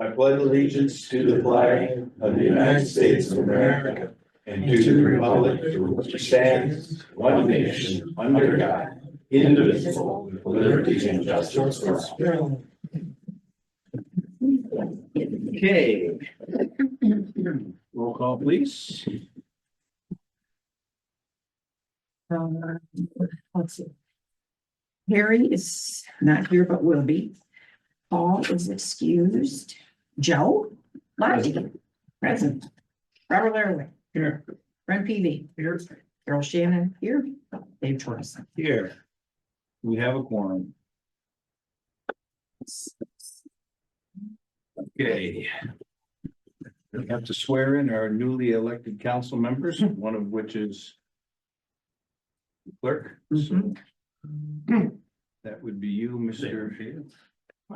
I pledge allegiance to the flag of the United States of America and to the republic for which it stands, one nation, under God, indivisible, with liberty and justice for all. Okay. Roll call, please. Let's see. Harry is not here, but will be. Paul is excused. Joe Monty, present. Robert Laraway, Here. Brent Peavy, here. Carol Shannon, here. Dave Torres. Here. We have a quorum. Okay. We have to swear in our newly elected council members, one of which is clerk. So that would be you, Mr.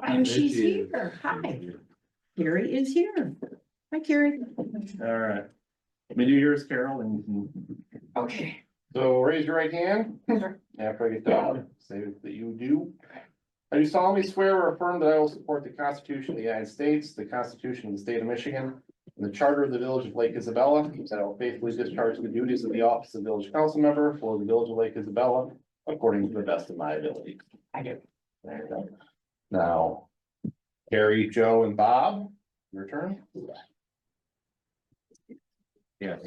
And she's here. Hi. Carrie is here. Hi, Carrie. All right. Let me do yours, Carol, and you can. Okay. So raise your right hand. After I get done, say that you do. I do solemnly swear or affirm that I will support the Constitution of the United States, the Constitution of the State of Michigan, and the Charter of the Village of Lake Isabella, that I will faithfully discharge the duties of the office of Village Council Member for the Village of Lake Isabella, according to the best of my ability. I do. There you go. Now, Carrie, Joe, and Bob, your turn. Yeah,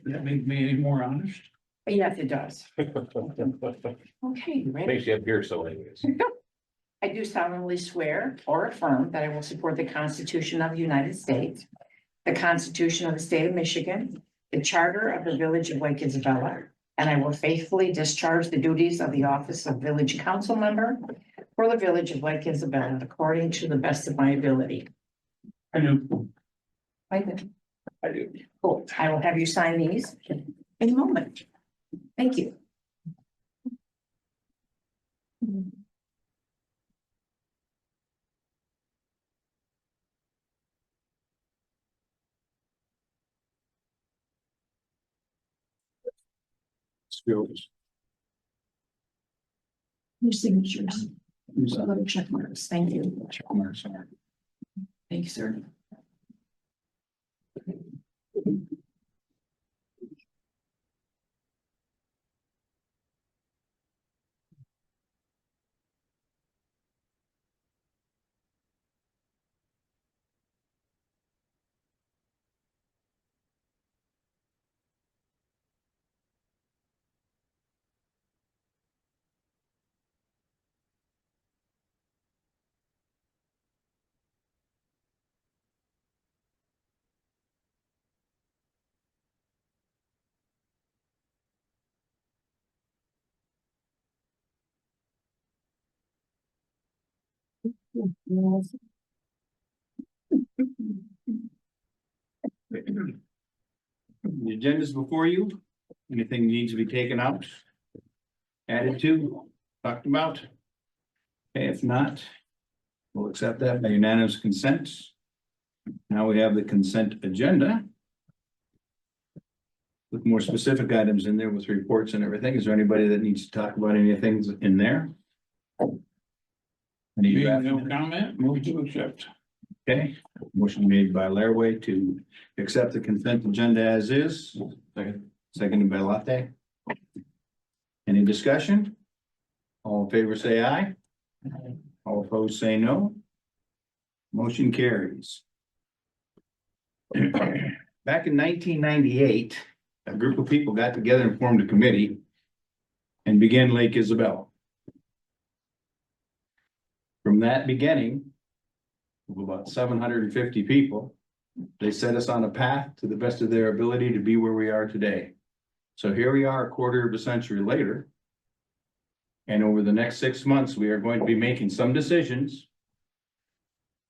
that make me any more honest? Yes, it does. Okay, you ready? Makes you appear so anyways. I do solemnly swear or affirm that I will support the Constitution of the United States, the Constitution of the State of Michigan, the Charter of the Village of Lake Isabella, and I will faithfully discharge the duties of the office of Village Council Member for the Village of Lake Isabella according to the best of my ability. I do. I do. I do. Cool. I will have you sign these in a moment. Thank you. Skills. Your signatures. Little check marks. Thank you. Check marks are. Thank you, sir. The agenda's before you. Anything needs to be taken out? Added to, talked about? Okay, if not, we'll accept that by unanimous consent. Now we have the consent agenda. With more specific items in there with reports and everything. Is there anybody that needs to talk about anything in there? Any draft? No comment, move to accept. Okay, motion made by Laraway to accept the consent agenda as is. Seconded by Latte. Any discussion? All in favor, say aye. All opposed, say no. Motion carries. Back in 1998, a group of people got together and formed a committee and began Lake Isabella. From that beginning, of about 750 people, they set us on a path to the best of their ability to be where we are today. So here we are a quarter of a century later. And over the next 6 months, we are going to be making some decisions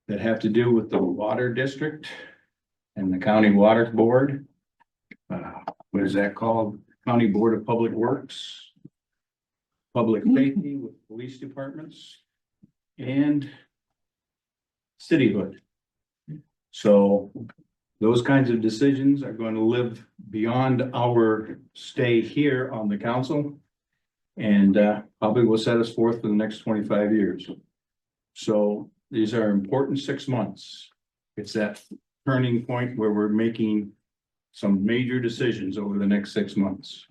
that have to do with the water district and the county water board. What is that called? County Board of Public Works, public safety with police departments, and cityhood. So those kinds of decisions are going to live beyond our stay here on the council, and probably will set us forth for the next 25 years. So These are important 6 months. It's that turning point where we're making some major decisions over the next 6 months.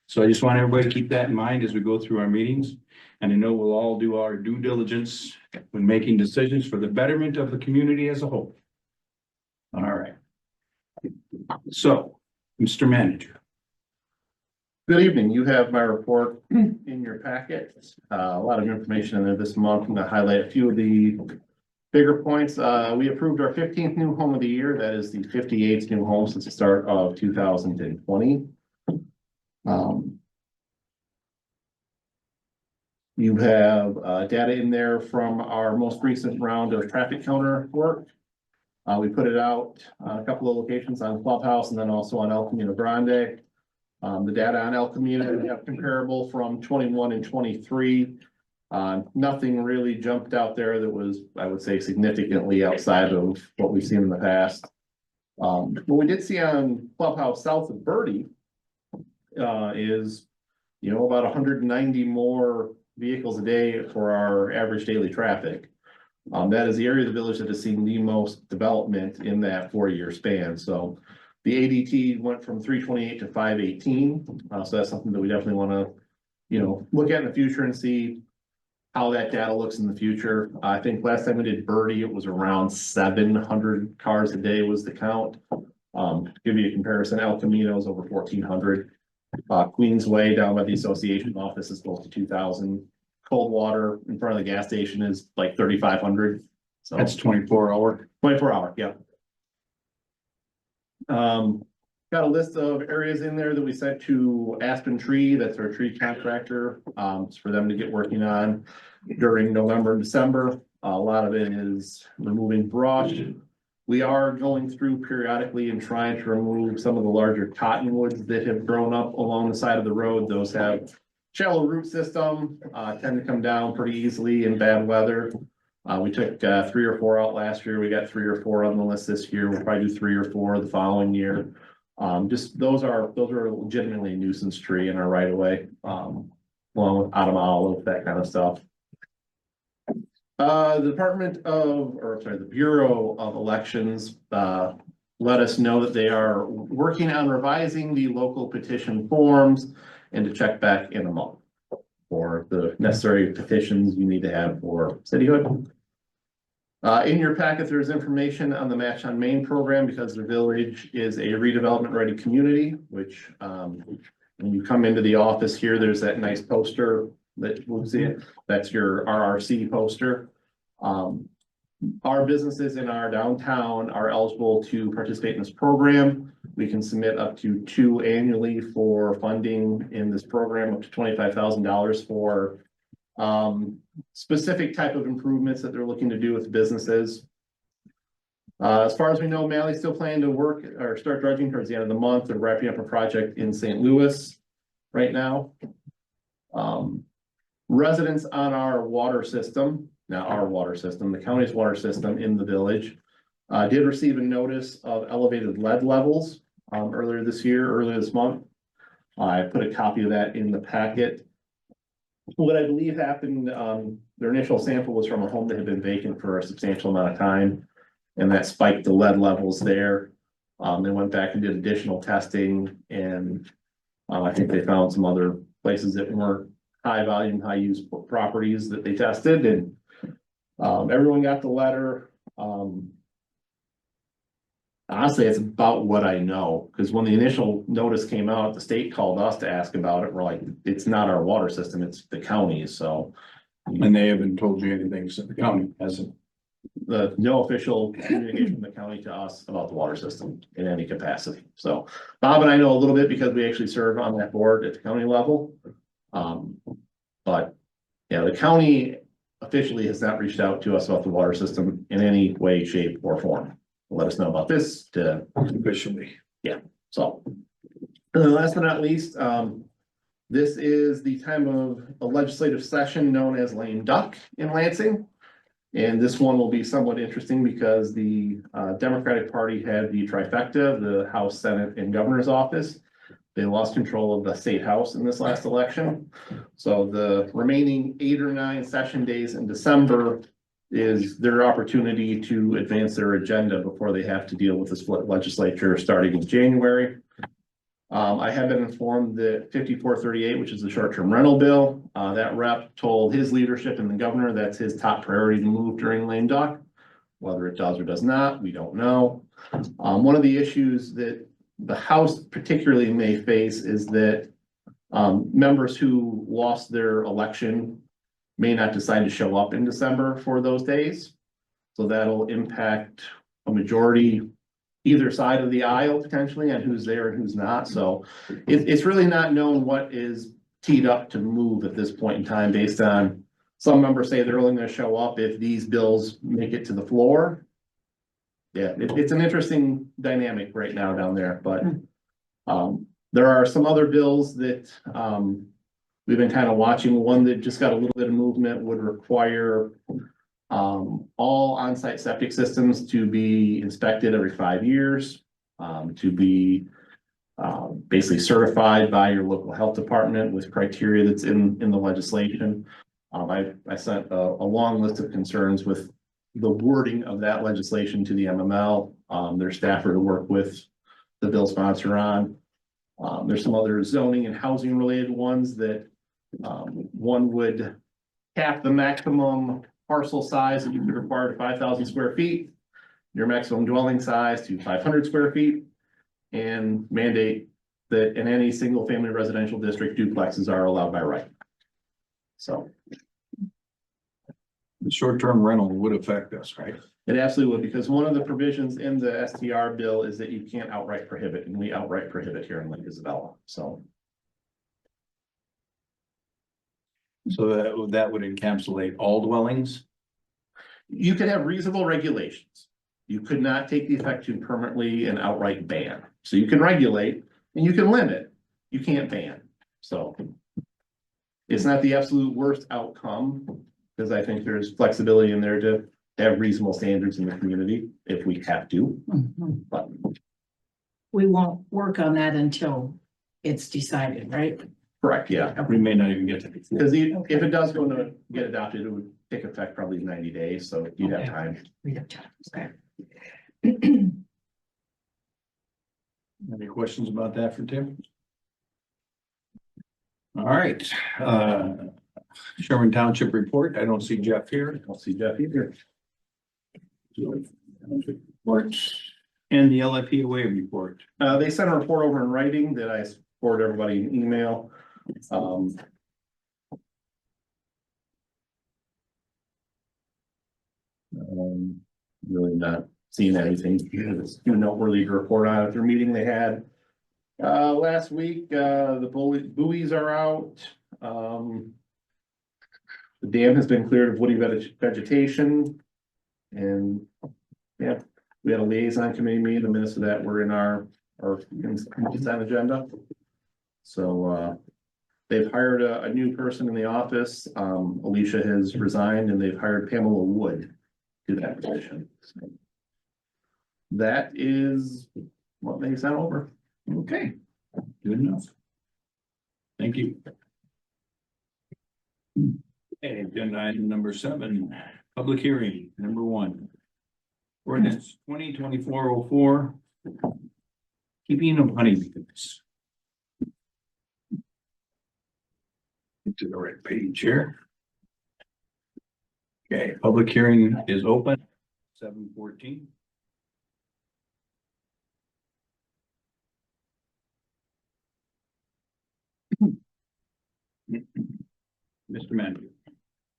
So I just want everybody to keep that in mind as we go through our meetings. And I know we'll all do our due diligence when making decisions for the betterment of the community as a whole. All right. So, Mr. Manager. Good evening. You have my report in your packet. A lot of information in there this month. I'm gonna highlight a few of the bigger points. We approved our 15th new home of the year. That is the 58th new home since the start of 2020. You have data in there from our most recent round of traffic counter work. We put it out on a couple of locations on Clubhouse and then also on El Camino Grande. The data on El Camino, we have comparable from 21 and 23. Nothing really jumped out there that was, I would say, significantly outside of what we've seen in the past. What we did see on Clubhouse south of Birdie is, about 190 more vehicles a day for our average daily traffic. That is the area of the village that has seen the most development in that 4-year span. So the ADT went from 328 to 518. So that's something that we definitely want to, look at in the future and see how that data looks in the future. I think last time we did Birdie, it was around 700 cars a day was the count. To give you a comparison, El Camino is over 1,400. Queensway down by the association office is close to 2,000. Coldwater in front of the gas station is like 3,500. So That's 24-hour. 24-hour, yeah. Got a list of areas in there that we sent to Aspen Tree. That's our tree contractor. It's for them to get working on during November and December. A lot of it is removing brush. We are going through periodically and trying to remove some of the larger cottonwoods that have grown up along the side of the road. Those have shallow root system, tend to come down pretty easily in bad weather. We took 3 or 4 out last year. We got 3 or 4 on the list this year. We'll probably do 3 or 4 the following year. Just those are legitimately a nuisance tree in our right of way, along with autumn olive, that kind of stuff. The Bureau of Elections, let us know that they are working on revising the local petition forms and to check back in a month for the necessary petitions you need to have for cityhood. In your packet, there's information on the Match on Main program because the village is a redevelopment ready community, which when you come into the office here, there's that nice poster that we'll see it. That's your RRC poster. Our businesses in our downtown are eligible to participate in this program. We can submit up to 2 annually for funding in this program, up to $25,000 for specific type of improvements that they're looking to do with the businesses. As far as we know, Mally's still planning to work or start dredging towards the end of the month. They're wrapping up a project in St. Louis right now. Residents on our water system, the county's water system in the village, did receive a notice of elevated lead levels earlier this month. I put a copy of that in the packet. What I believe happened, their initial sample was from a home that had been vacant for a substantial amount of time, and that spiked the lead levels there. They went back and did additional testing, and I think they found some other places that weren't high volume, high use properties that they tested, and everyone got the letter. Honestly, it's about what I know, because when the initial notice came out, the state called us to ask about it. We're like, it's not our water system, it's the county's, so. And they haven't told you anything, so the county hasn't. No official communication from the county to us about the water system in any capacity. So Bob and I know a little bit because we actually serve on that board at the county level. But yeah, the county officially has not reached out to us about the water system in any way, shape, or form. Let us know about this to Officially. yeah. So last but not least, this is the time of a legislative session known as lame duck in Lansing. And this one will be somewhat interesting because the Democratic Party had the trifecta, the House, Senate, and Governor's office. They lost control of the state house in this last election. So the remaining 8 or 9 session days in December is their opportunity to advance their agenda before they have to deal with this legislature starting in January. I have been informed that 5438, which is the short-term rental bill, that rep told his leadership and the governor that's his top priority to move during lame duck. Whether it does or does not, we don't know. One of the issues that the House particularly may face is that members who lost their election may not decide to show up in December for those days. So that'll impact a majority either side of the aisle potentially on who's there and who's not. So it's really not known what is teed up to move at this point in time based on some members say they're only going to show up if these bills make it to the floor. Yeah, it's an interesting dynamic right now down there, but there are some other bills that we've been kind of watching. One that just got a little bit of movement would require all on-site septic systems to be inspected every 5 years, to be basically certified by your local health department with criteria that's in the legislation. I sent a long list of concerns with the wording of that legislation to the MML, their staffer to work with the bill sponsor on. There's some other zoning and housing related ones that one would cap the maximum parcel size that you could require to 5,000 square feet, your maximum dwelling size to 500 square feet, and mandate that in any single family residential district duplexes are allowed by right. So The short-term rental would affect us, right? it absolutely would, because one of the provisions in the STR bill is that you can't outright prohibit, and we outright prohibit here in Lake Isabella, so. So that would encapsulate all dwellings? You could have reasonable regulations. You could not take the effect to permanently and outright ban. So you can regulate and you can limit, you can't ban, so. It's not the absolute worst outcome, because I think there's flexibility in there to have reasonable standards in the community if we have to, but. We won't work on that until it's decided, right? Correct, yeah, We may not even get to. because if it does go to get adopted, it would take effect probably 90 days, so you'd have time. We have time. Okay. Any questions about that for Tim? All right, Sherman Township report. I don't see Jeff here. I'll see Jeff either. Reports and the LFPOA report. They sent a report over in writing that I forwarded everybody an email. Really not seeing anything that's too noteworthy to report on at their meeting they had last week. The buoys are out. The dam has been cleared of woody vegetation. And yeah, we had a liaison committee meeting. The minutes of that were in our consent agenda. So they've hired a new person in the office. Alicia has resigned and they've hired Pamela Wood to that position. So that is what they sent over. Okay, good enough. Thank you. Okay, agenda item number 7, public hearing, number 1. Ordinance 2024-04, keeping of honeybees. Get to the right page here. Okay, public hearing is open, 7:14. Mr. Manager.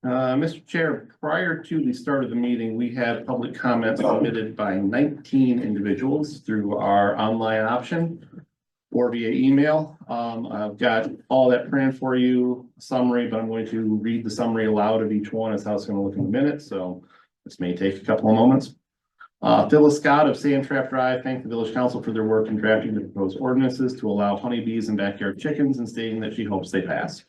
Mr. Chair, prior to the start of the meeting, we had public comments submitted by 19 individuals through our online option or via email. I've got all that planned for you, summary, but I'm going to read the summary aloud of each one as how it's going to look in the minutes. So this may take a couple of moments. Phyllis Scott of Sandtrap Drive thanked the village council for their work in drafting the proposed ordinances to allow honeybees and backyard chickens and stating that she hopes they pass.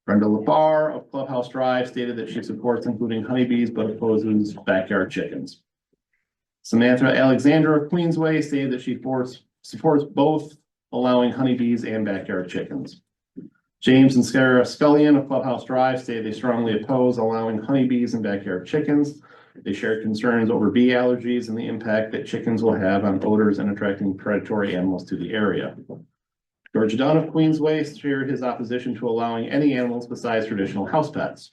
Brenda Labar of Clubhouse Drive stated that she supports including honeybees but opposes backyard chickens. Samantha Alexander of Queensway stated that she supports both allowing honeybees and backyard chickens. James and Sarah Scullion of Clubhouse Drive stated they strongly oppose allowing honeybees and backyard chickens. They shared concerns over bee allergies and the impact that chickens will have on odors and attracting predatory animals to the area. George Dunn of Queensway shared his opposition to allowing any animals besides traditional house pets.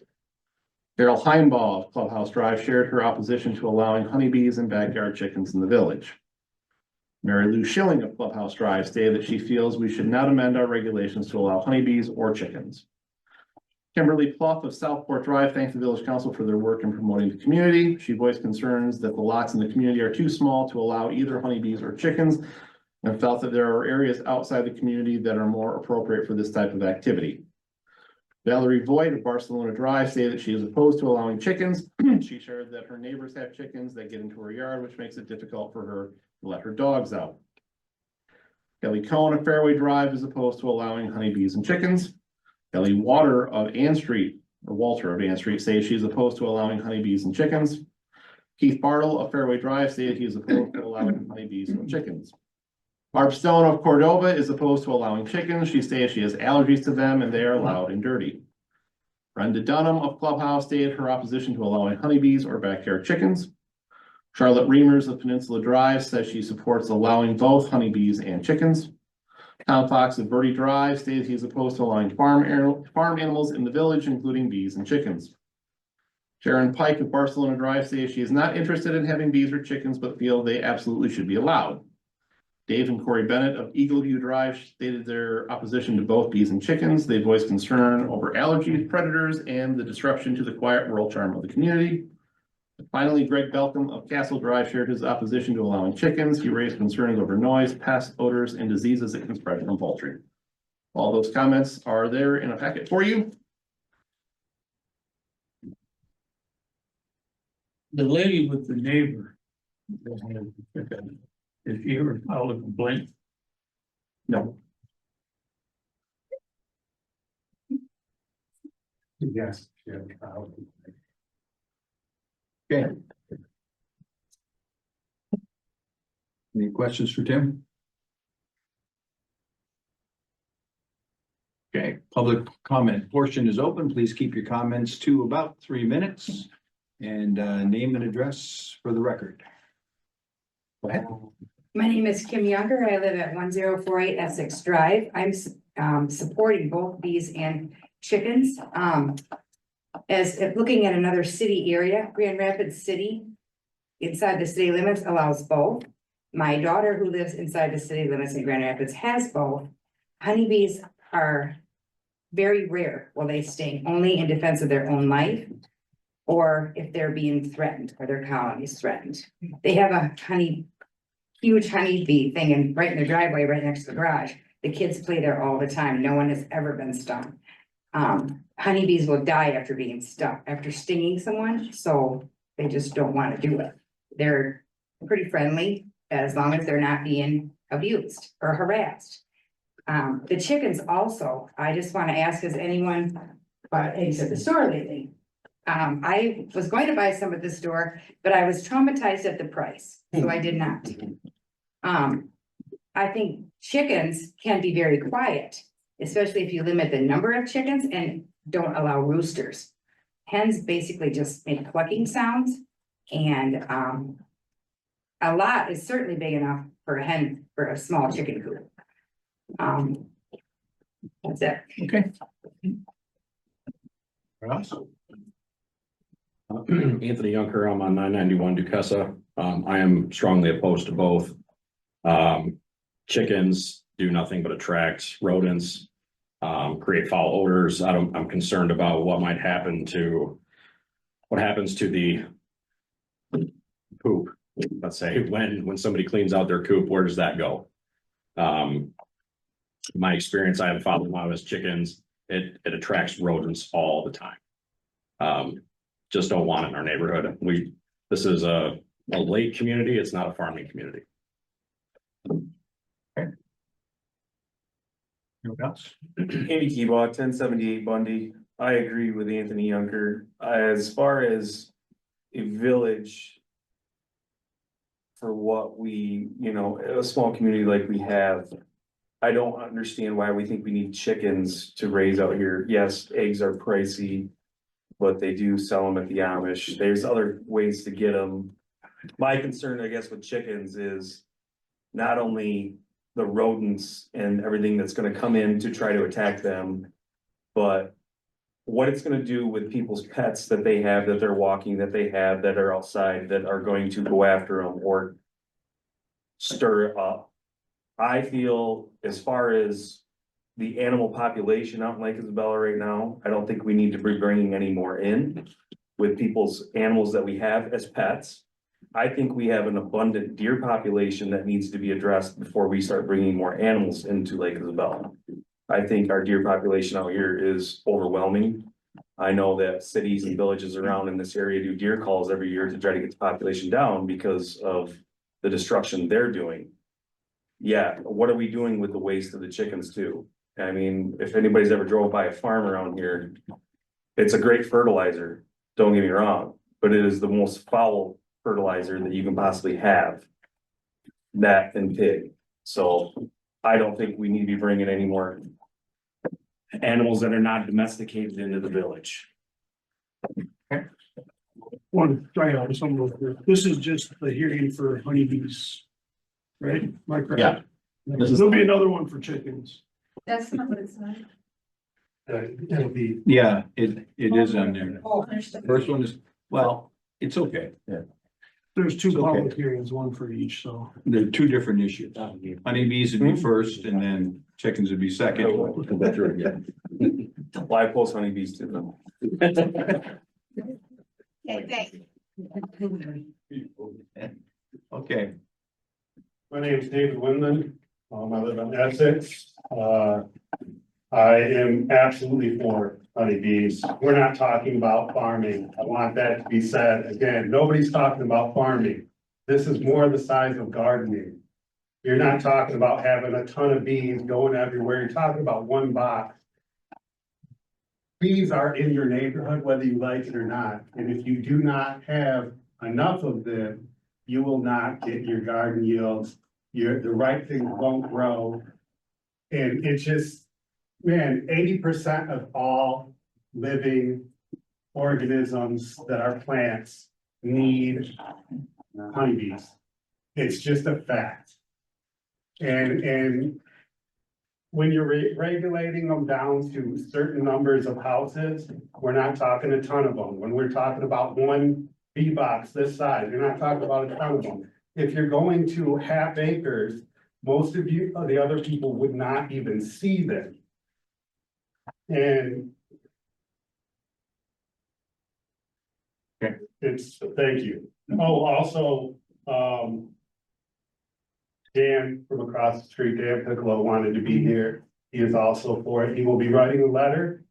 Carol Heimbaugh of Clubhouse Drive shared her opposition to allowing honeybees and backyard chickens in the village. Mary Lou Schilling of Clubhouse Drive stated that she feels we should not amend our regulations to allow honeybees or chickens. Kimberly Pluff of Southport Drive thanked the village council for their work in promoting the community. She voiced concerns that the lots in the community are too small to allow either honeybees or chickens, and felt that there are areas outside the community that are more appropriate for this type of activity. Valerie Voigt of Barcelona Drive stated that she is opposed to allowing chickens. She shared that her neighbors have chickens that get into her yard, which makes it difficult for her to let her dogs out. Kelly Cohen of Fairway Drive is opposed to allowing honeybees and chickens. Kelly Walter of Ann Street says she's opposed to allowing honeybees and chickens. Keith Bartle of Fairway Drive stated he is opposed to allowing honeybees and chickens. Barb Stone of Cordova is opposed to allowing chickens. She stated she has allergies to them and they are loud and dirty. Brenda Dunham of Clubhouse stated her opposition to allowing honeybees or backyard chickens. Charlotte Reimers of Peninsula Drive says she supports allowing both honeybees and chickens. Tom Fox of Birdie Drive stated he is opposed to allowing farm animals in the village, including bees and chickens. Sharon Pike of Barcelona Drive says she is not interested in having bees or chickens, but feel they absolutely should be allowed. Dave and Corey Bennett of Eagleview Drive stated their opposition to both bees and chickens. They voiced concern over allergies, predators, and the disruption to the quiet rural charm of the community. Finally, Greg Belcom of Castle Drive shared his opposition to allowing chickens. He raised concerns over noise, pests, odors, and diseases that can spread from poultry. All those comments are there in a packet for you. The lady with the neighbor. If you ever filed a complaint, No. Yes. Okay. Any questions for Tim? Okay, public comment portion is open. Please keep your comments to about 3 minutes and name and address for the record. Go ahead. My name is Kim Younger. I live at 1048 Essex Drive. I'm supporting both bees and chickens. As if looking at another city area, Grand Rapids City, inside the city limits allows both. My daughter who lives inside the city limits in Grand Rapids has both. Honeybees are very rare. Well, they sting only in defense of their own life or if they're being threatened or their colony is threatened. They have a huge honeybee thing right in the driveway, right next to the garage. The kids play there all the time. No one has ever been stung. Honeybees will die after being stung, after stinging someone, so they just don't want to do it. They're pretty friendly as long as they're not being abused or harassed. The chickens also, I just want to ask, has anyone bought eggs at the store lately? I was going to buy some at the store, but I was traumatized at the price, so I did not. I think chickens can be very quiet, especially if you limit the number of chickens and don't allow roosters. Hens basically just make clucking sounds, and a lot is certainly big enough for a hen, for a small chicken coop. That's it. Okay. Anthony Yunker, I'm on 991 Duquesa. I am strongly opposed to both. Chickens do nothing but attract rodents, create foul odors. I'm concerned about what happens to the poop. Let's say when somebody cleans out their coop, where does that go? My experience, I have found a as chickens, it attracts rodents all the time. Just don't want it in our neighborhood. This is a lake community. It's not a farming community. Anyone else? Andy Keebaugh, 1078 Bundy. I agree with Anthony Yunker. As far as a village for what we, a small community like we have, I don't understand why we think we need chickens to raise out here. Yes, eggs are pricey. But they do sell them at the Amish. There's other ways to get them. My concern, I guess, with chickens is not only the rodents and everything that's gonna come in to try to attack them, but what it's gonna do with people's pets that they have, that they're walking, that they have, that are outside, that are going to go after them or stir it up. I feel as far as the animal population out in Lake Isabella right now, I don't think we need to be bringing any more in with people's animals that we have as pets. I think we have an abundant deer population that needs to be addressed before we start bringing more animals into Lake Isabella. I think our deer population out here is overwhelming. I know that cities and villages around in this area do deer calls every year to try to get the population down because of the destruction they're doing. Yeah, what are we doing with the waste of the chickens too? I mean, if anybody's ever drove by a farm around here, it's a great fertilizer, don't get me wrong, but it is the most foul fertilizer that you can possibly have. That and pig, so I don't think we need to be bringing any more animals that are not domesticated into the village. Want to try out some of the, this is just the hearing for honeybees. Right? Am I correct? Yeah. There'll be another one for chickens. That's not what it's like. It'll be. Yeah, it is on there. Oh, understood. First one is, well, it's okay. There's two It's okay. public hearings, one for each, so. There are two different issues. Honeybees would be first and then chickens would be second. Why post honeybees to them? Okay, My name is David Windman. I live in Essex. I am absolutely for honeybees. We're not talking about farming. I want that to be said. Again, nobody's talking about farming. This is more the size of gardening. You're not talking about having a ton of bees going everywhere. You're talking about one box. Bees are in your neighborhood, whether you like it or not. And if you do not have enough of them, you will not get your garden yields. The right things won't grow. And it's just, man, 80% of all living organisms that are plants need honeybees. It's just a fact. And when you're regulating them down to certain numbers of houses, we're not talking a ton of them. When we're talking about one bee box this size, you're not talking about a ton of them. If you're going to half acres, most of you, the other people would not even see them. And Okay. it's, thank you. Oh, also, Dan from across the street, Dan Piccolo wanted to be here. He is also for it. He will be writing a letter,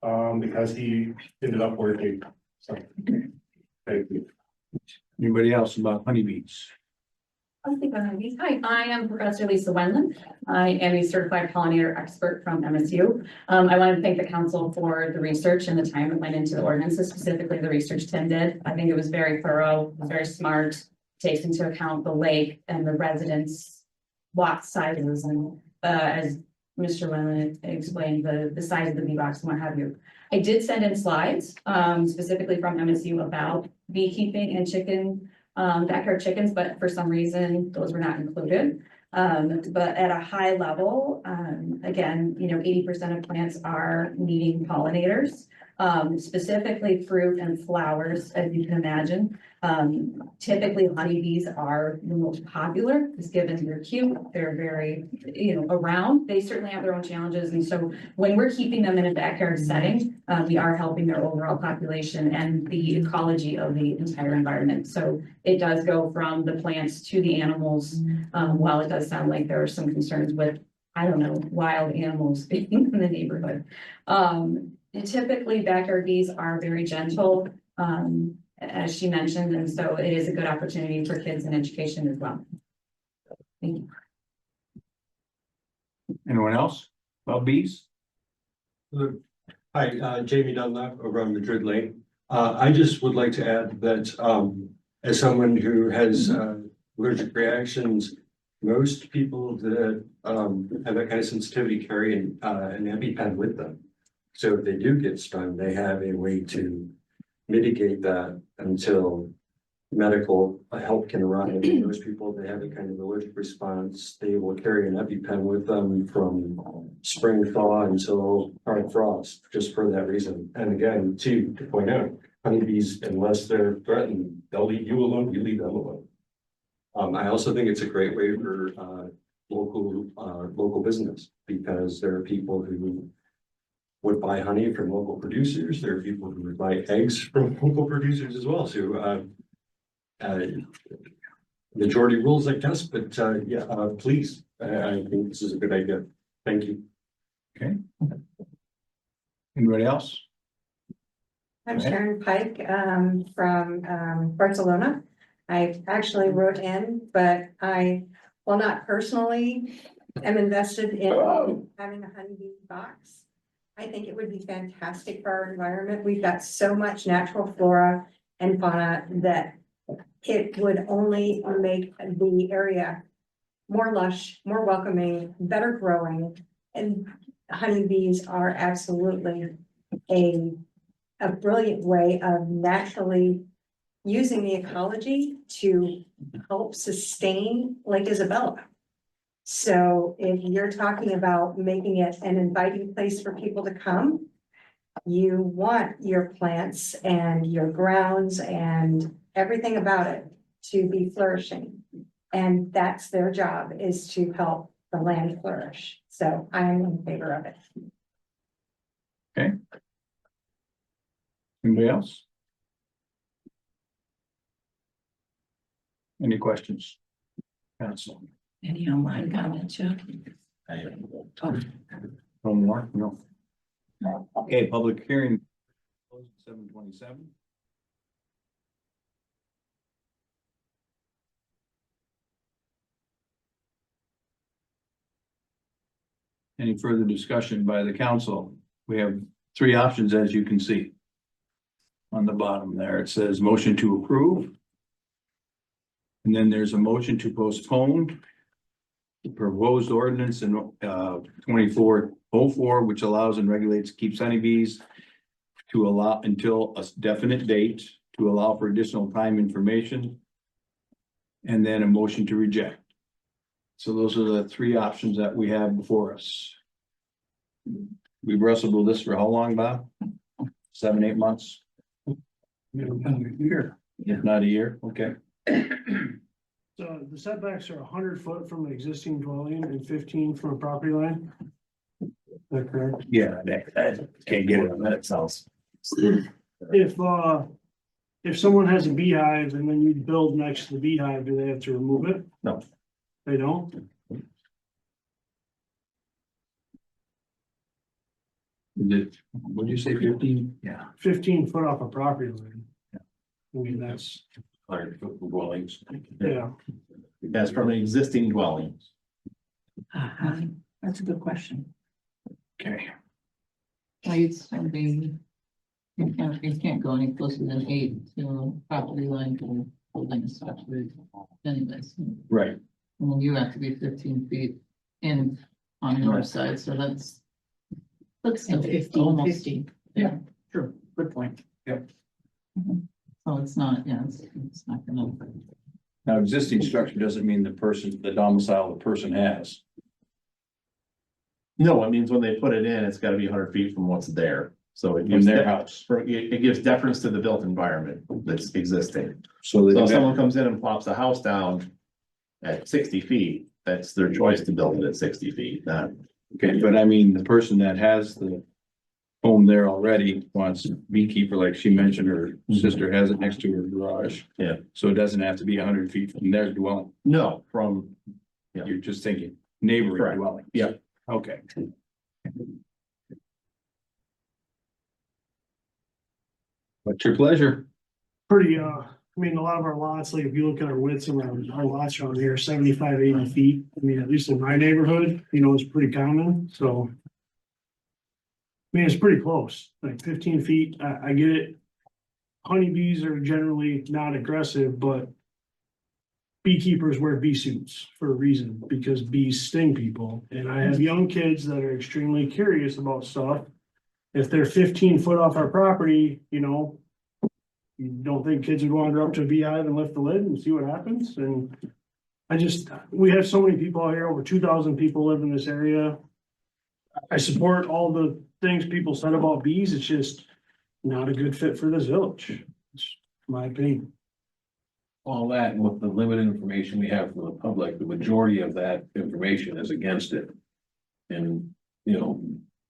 because he ended up working. So, thank you. anybody else about honeybees? I'll speak on honeybees. Hi, I am Professor Lisa Wendland. I am a certified pollinator expert from MSU. I wanted to thank the council for the research and the time that went into the ordinances, specifically the research Tim did. I think it was very thorough, it was very smart, takes into account the lake and the residents' lot sizes and as Mr. Wendland explained, the size of the bee box and what have you. I did send in slides specifically from MSU about beekeeping and chicken backyard chickens, but for some reason, those were not included. But at a high level, again, 80% of plants are needing pollinators, specifically fruit and flowers, as you can imagine. Typically honeybees are the most popular, just given they're cute, they're very, around. They certainly have their own challenges. And so when we're keeping them in a backyard setting, we are helping their overall population and the ecology of the entire environment. So it does go from the plants to the animals. While it does sound like there are some concerns with, wild animals being in the neighborhood. And typically backyard bees are very gentle, as she mentioned, and so it is a good opportunity for kids and education as well. Thank you. Anyone else about bees? Hi, Jamie Dunlap over on Madrid Lane. I just would like to add that as someone who has allergic reactions most people that have that kind of sensitivity carry an EpiPen with them. So if they do get stung, they have a way to mitigate that until medical help can arrive. And those people that have a kind of allergic response, they will carry an EpiPen with them from spring thaw until hard frost, just for that reason. And again, to point out, honeybees, unless they're threatened, they'll leave you alone, you leave them alone. I also think it's a great way for local business, because there are people who would buy honey from local producers. There are people who would buy eggs from local producers as well. So majority rules, I guess, but yeah, please, I think this is a good idea. Thank you. Okay. Anybody else? I'm Sharon Pike, from, Barcelona. I actually wrote in, but I, well, not personally, am invested in having a honeybee box. I think it would be fantastic for our environment. We've got so much natural flora and fauna that it would only make the area more lush, more welcoming, better growing. And honeybees are absolutely a brilliant way of naturally using the ecology to help sustain Lake Isabella. So if you're talking about making it an inviting place for people to come, you want your plants and your grounds and everything about it to be flourishing. And that's their job, is to help the land flourish. So I am in favor of it. Okay. Anybody else? Any questions? Council? Any online comments, Chuck? No more? No. Okay, public hearing. 7:27. Any further discussion by the council? We have three options, as you can see. On the bottom there, it says motion to approve. And then there's a motion to postpone the proposed ordinance in 2404, which allows and regulates, keeps honeybees to allow until a definite date, to allow for additional time information. And then a motion to reject. So those are the three options that we have before us. We've wrestled with this for how long, Bob? 7, 8 months? Here. If not a year, okay. So the setbacks are 100 foot from the existing dwelling and 15 from a property line. Is that correct? Yeah, that can't get it on that sounds. If someone has a beehive and then you build next to the beehive, do they have to remove it? No. They don't? What did you say, 15? Yeah. 15 foot off a property line. Yeah. I mean, that's, 100 foot dwellings. yeah. That's from an existing dwelling. That's a good question. Okay. Heights and being. You can't go any closer than 8 to property line to building structure anyways. Right. And then you have to be 15 feet in on your side, so that's. And 15, almost- 50. Yeah. True, good point. So it's not, yeah, it's not gonna. Now, existing structure doesn't mean the domicile the person has. No, it means when they put it in, it's gotta be 100 feet from what's there. So it In gives, their house. it gives deference to the built environment that's existing. So So if they someone comes in and plops a house down at 60 feet, that's their choice to build it at 60 feet, not. okay, but I mean, the person that has the home there already wants beekeeper, like she mentioned, her sister has it next to her garage. Yeah. So it doesn't have to be 100 feet from their dwelling. No, from, Yeah. You're just thinking neighboring Correct. dwelling. Yeah. Okay. What's your pleasure? Pretty, I mean, a lot of our lots, like if you look at our widths around our lots around here, 75, 80 feet. I mean, at least in my neighborhood, it's pretty common, so. I mean, it's pretty close, like 15 feet, I get it. Honeybees are generally not aggressive, but beekeepers wear bee suits for a reason, because bees sting people. And I have young kids that are extremely curious about stuff. If they're 15 foot off our property, you know, you don't think kids would wander up to a beehive and lift the lid and see what happens? And we have so many people out here, over 2,000 people live in this area. I support all the things people said about bees. It's just not a good fit for this village. It's my opinion. All that, and with the limited information we have from the public, the majority of that information is against it. And, you know,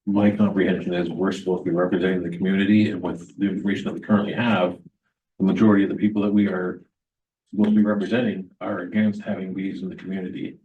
my comprehension is we're supposed to be representing the community, and with the information that we currently have, the majority of the people that we are supposed to be representing are against having bees in the community.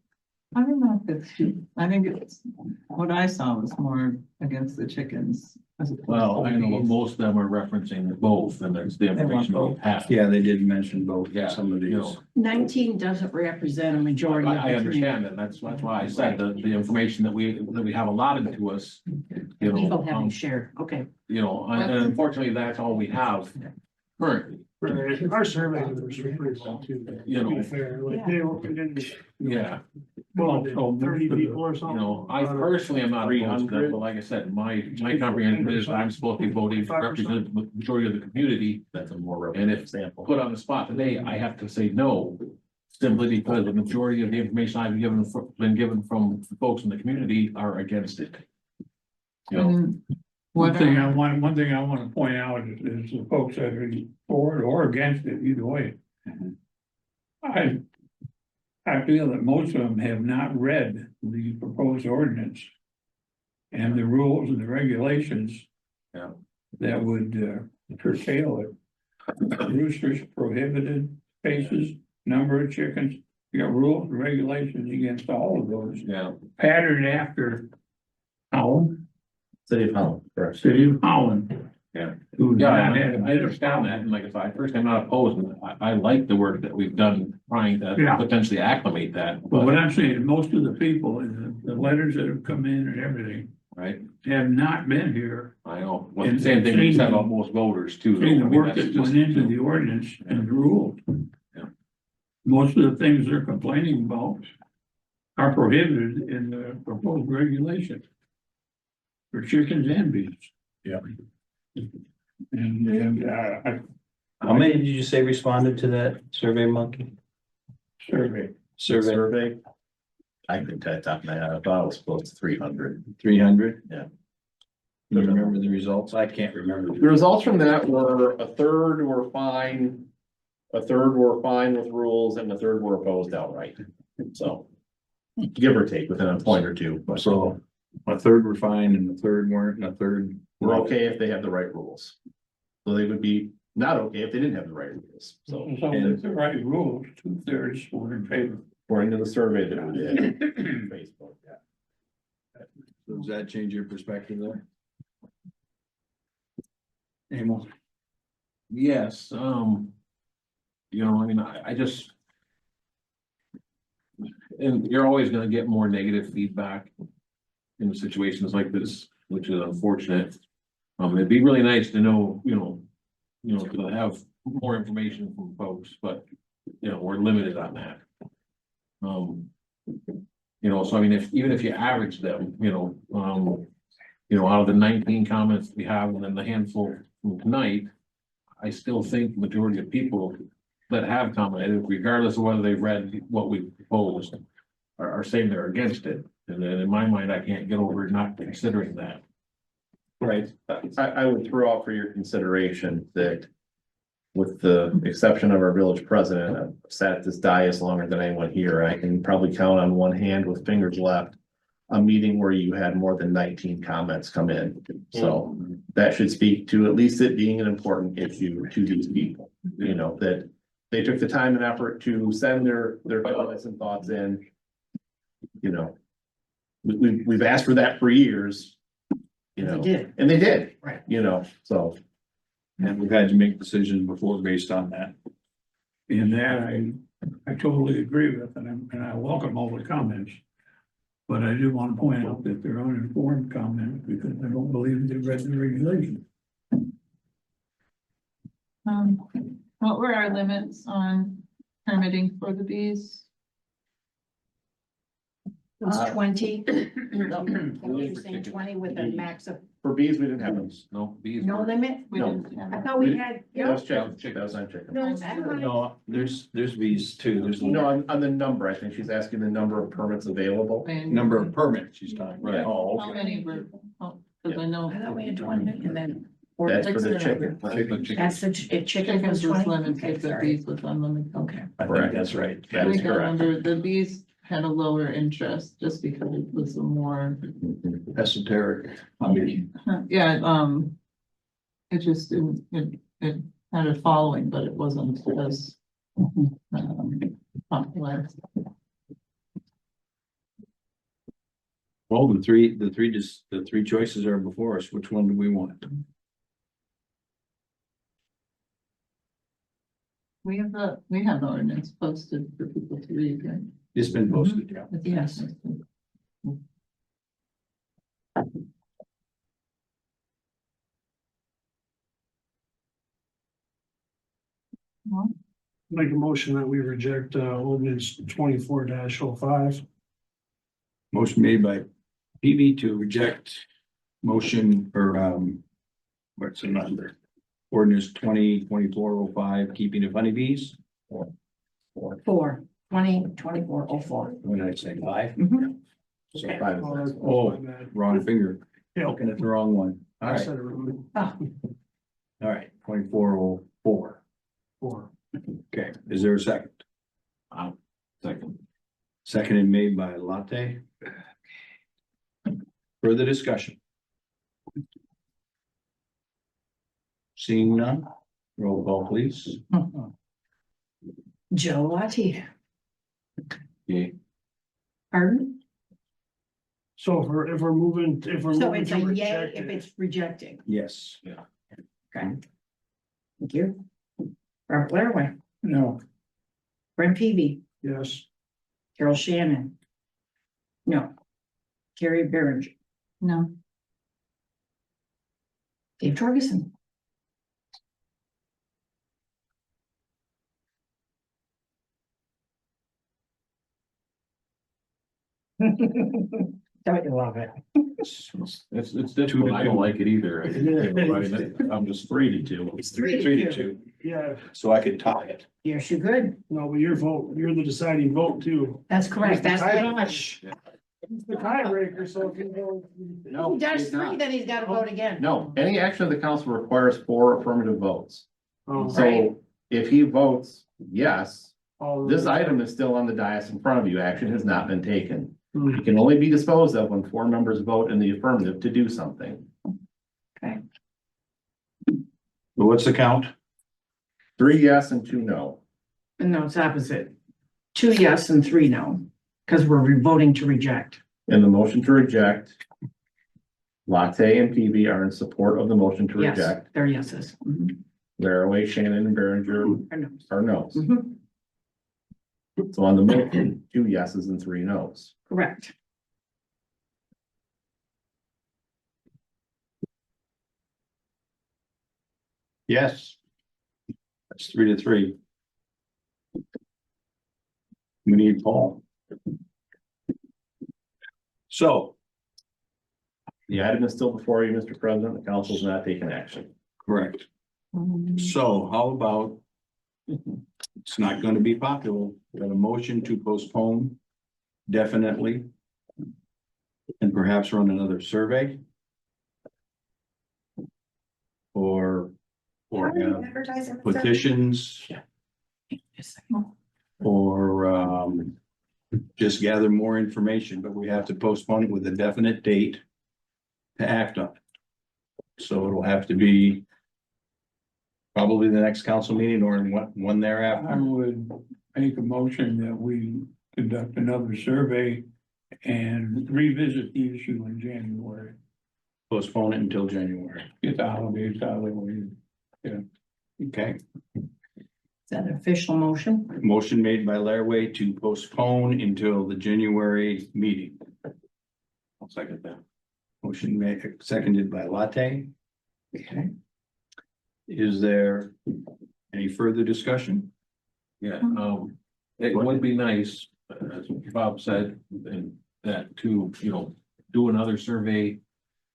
I don't know if it's, I think it's, what I saw was more against the chickens. as opposed Well, to I know bees. most of them are referencing both, and that's the information we have. Yeah, they did mention both, Yeah, some of you these. know, 19 doesn't represent a majority. of the I understand community. that, that's why I said the information that we have allotted to us, you People know, haven't shared, okay. you know, and unfortunately, that's all we have currently. Right. Our survey numbers are pretty low too. You know. To be fair, like they didn't. Yeah, Well, So 30 people or you something. know, I personally am not opposed to that, but like I said, my comprehension is I'm supposed to be voting to represent the majority of the community. That's a more And if example. put on the spot today, I have to say no. Simply because the majority of the information I've been given from folks in the community are against it. You know, And One what thing are- I want to point out is the folks that are for it or against it, either way. I feel that most of them have not read the proposed ordinance. And the rules and the regulations. Yeah. That would curtail it. Roosters prohibited, spaces, number of chickens, you got rules and regulations against all of those, yeah, patterned after. Holland, City of Holland, correct. City of Holland. yeah. Who Yeah, not I had a bit of understand that, and like I said, I personally am not opposed, and I like the work that we've done trying to Yeah. potentially acclimate that, But what but, I'm saying, is most of the people and the letters that have come in and everything right, have not been here. I know, well, the And same thing we seen said the- about most voters too. though. Seeing I the mean, work that's that went into the ordinance and the rules. Yeah. Most of the things they're complaining about are prohibited in the proposed regulation. For chickens and bees. Yeah. And How many did you say responded to that survey monkey? survey, Survey, I think that top of my head, I thought it was close to 300. 300? Yeah. You remember the results? I can't remember. The results from that were a third were fine. A third were fine with rules and a third were opposed outright. So. Give or take within a point or two, but So, a third were fine and a third weren't, and a third. we're okay if they have the right rules. So they would be not okay if they didn't have the right rules. So so if the right rules, 2/3 were in favor. according to the survey that we did. on Facebook, yeah. So does that change your perspective there? Amos? Yes, you know, I mean, I just. And you're always gonna get more negative feedback in situations like this, which is unfortunate. It'd be really nice to know, to have more information from folks, but, you know, we're limited on that. So I mean, even if you average them, out of the 19 comments we have and then the handful from tonight, I still think the majority of people that have commented, regardless of whether they've read what we proposed, are saying they're against it. And then in my mind, I can't get over not considering that. Right, I would throw out for your consideration that. With the exception of our village president, I've sat at this dais longer than anyone here. I can probably count on one hand with fingers left. A meeting where you had more than 19 comments come in, so that should speak to at least it being an important issue to these people. That they took the time and effort to send their comments and thoughts in. We've asked for that for years. They did. And they did. Right. So. And we've had to make decisions before based on that. In that, I totally agree with, and I welcome all the comments. But I do want to point out that they're uninformed comments because I don't believe they've read the regulation. What were our limits on permitting for the bees? It's 20. No. You're saying 20 with a max of For bees, we didn't have those. No, bees. no limit? We No. didn't have I it. thought we had. That was chicken, that was on chicken. No, I don't know. No, there's bees too. There's No, on the number, I think she's asking the number of permits available. And number of permits she's talking, Right. Oh, How okay. many were, oh, cause I know. I thought we had 20 and then. That's for the Six chicken. That's the chicken Chickens was was 20? limited, Okay, the sorry. bees was unlimited. Okay. I think that's right. That We is had correct. under, the bees had a lower interest just because it was a more, Esoteric. I mean, yeah, it just didn't, it had a following, but it wasn't as popular. well, the three choices are before us. Which one do we want? We have the ordinance posted for people to read, right? It's been posted, yeah. Yes. Make a motion that we reject ordinance 24-05. Motion made by PB to reject motion or what's the number? Ordinance 2024-05, keeping of honeybees. Four. 2024-04. What did I say, 5? Mhm. So five is- Oh, wrong finger, Yeah, looking at the wrong one. All I right, said it wrong. Oh, all right, 2404. 4. Okay, is there a second? Second. Seconded made by Latte. Further discussion? Seeing none, roll call please. Joe Latte. Yeah. Pardon? So if we're moving, So moving it's to a yay reject if it, it's rejecting. Yes. Okay. Thank you. Robert Laraway, No, Brent Peavy, yes. Carol Shannon. No. Carrie Behringer, No, Dave Torgerson. Don't you love it? It's difficult, I don't like it either. I'm just 3-2. It's 3-2, Yeah, so I could tie it. Yes, you good. no, but your vote, you're the deciding vote too. That's correct. That's It's the tiebreaker, so if you go. No, He does it's not. 3, then he's got to vote again. No, any action of the council requires 4 affirmative votes. Oh, So if he votes yes, all this right. item is still on the dais in front of you. Action has not been taken. Hmm. It can only be disposed of when 4 members vote in the affirmative to do something. Okay. But what's the count? 3 yes and 2 no. No, it's opposite. 2 yes and 3 no, because we're voting to reject. In the motion to reject, Latte and PB are in support of the motion to Yes, reject. they're yeses. Mhm. Laraway, Shannon, and Behringer Or no's. are no's. Mhm. So on the motion, 2 yeses and 3 no's. Correct. Yes. That's 3-3. We need Paul. So, The item is still before you, Mr. President. The council is not taking action. correct. So how about? It's not gonna be popular, we got a motion to postpone. Definitely. And perhaps run another survey. Or have Advertising. petitions. Or just gather more information, but we have to postpone it with a definite date. To act on it. So it'll have to be. Probably the next council meeting or in one I thereafter. would make a motion that we conduct another survey and revisit the issue in January. Postpone it until January. Get the holidays out of the way. Okay, Is that an official motion? motion made by Laraway to postpone until the January meeting. I'll second that. Motion made, seconded by Latte. Okay. Is there any further discussion? Yeah, it would be nice, as Bob said, and that to, do another survey.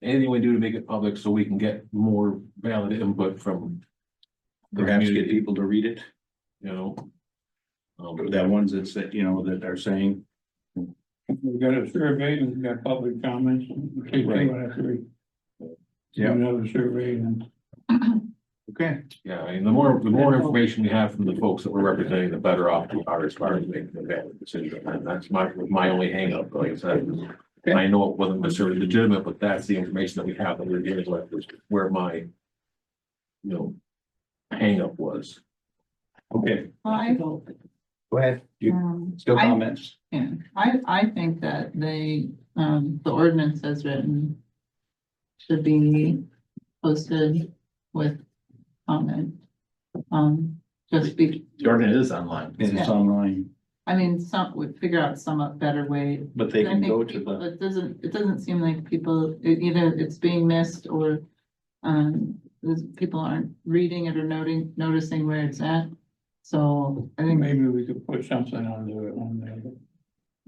Anything we do to make it public so we can get more valid input from. the Perhaps get community, people to read it, that ones that said, that are saying, We've got a survey and we've got public comments. Okay, Right. Yeah. Another survey and. okay, Yeah, I mean, the more information we have from the folks that we're representing, the better off we are as far as making a valid decision. And that's my only hangup, like I said. I know it wasn't necessarily legitimate, but that's the information that we have that we're dealing with, was where my, hangup was. okay, Well, go ahead, you still I- comments? Yeah, I think that the ordinance as written should be posted with comment. Just be, The ordinance is online. It's Yeah. online, I mean, some would figure out some better way. but they I can think go to people- the, it doesn't seem like people, either it's being missed or, people aren't reading it or noticing where it's at. So I think Maybe we could put something on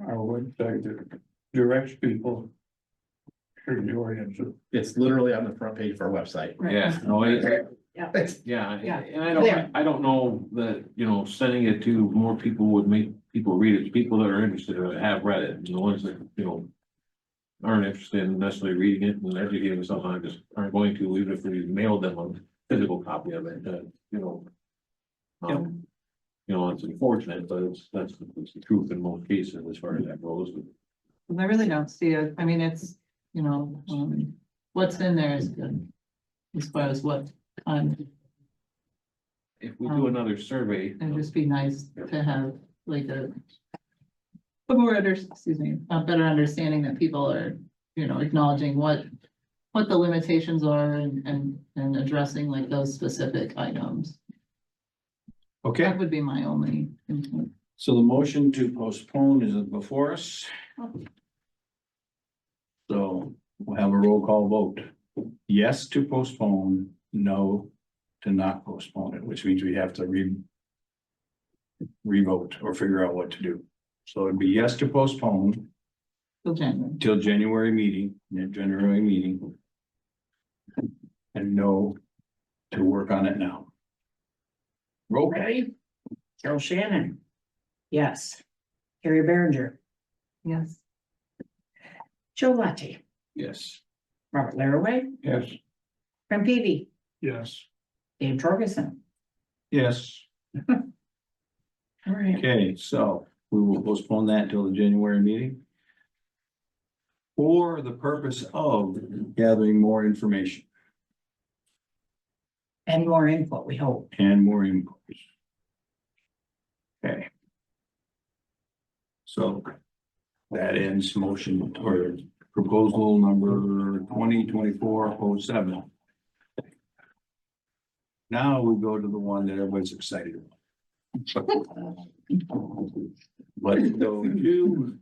our website that directs people to the ordinance. It's literally on the front page of our website. Yeah, no, it, Yeah. yeah, Yeah. and I There. don't know that, sending it to more people would make people read it, people that are interested or have read it, and the ones that, aren't interested in necessarily reading it and educating themselves on it, just aren't going to, even if we mailed them a physical copy of it, it's unfortunate, but that's the truth in most cases as far as that goes. I really don't see it. I mean, it's, what's in there is good. As far as what, If we do another survey, it'd just be nice to have like a better understanding that people are, acknowledging what the limitations are and addressing like those specific items. okay, That would be my only input. so the motion to postpone is before us. So we'll have a roll call vote. Yes to postpone, no to not postpone it, which means we have to revote or figure out what to do. So it'd be yes to postpone Till January. till January meeting, and no to work on it now. Roll call. Ready? Carol Shannon. Yes. Carrie Behringer, Yes. Joe Latte, Yes. Robert Laraway, Yes. Clem Peavy, Yes. Dave Torgerson. Yes. All right. Okay, so we will postpone that until the January meeting. For the purpose of gathering more information And more input, we hope. and more input. Okay. So that ends motion or proposal number 2024-07. Now we go to the one that everybody's excited about. Let's go to.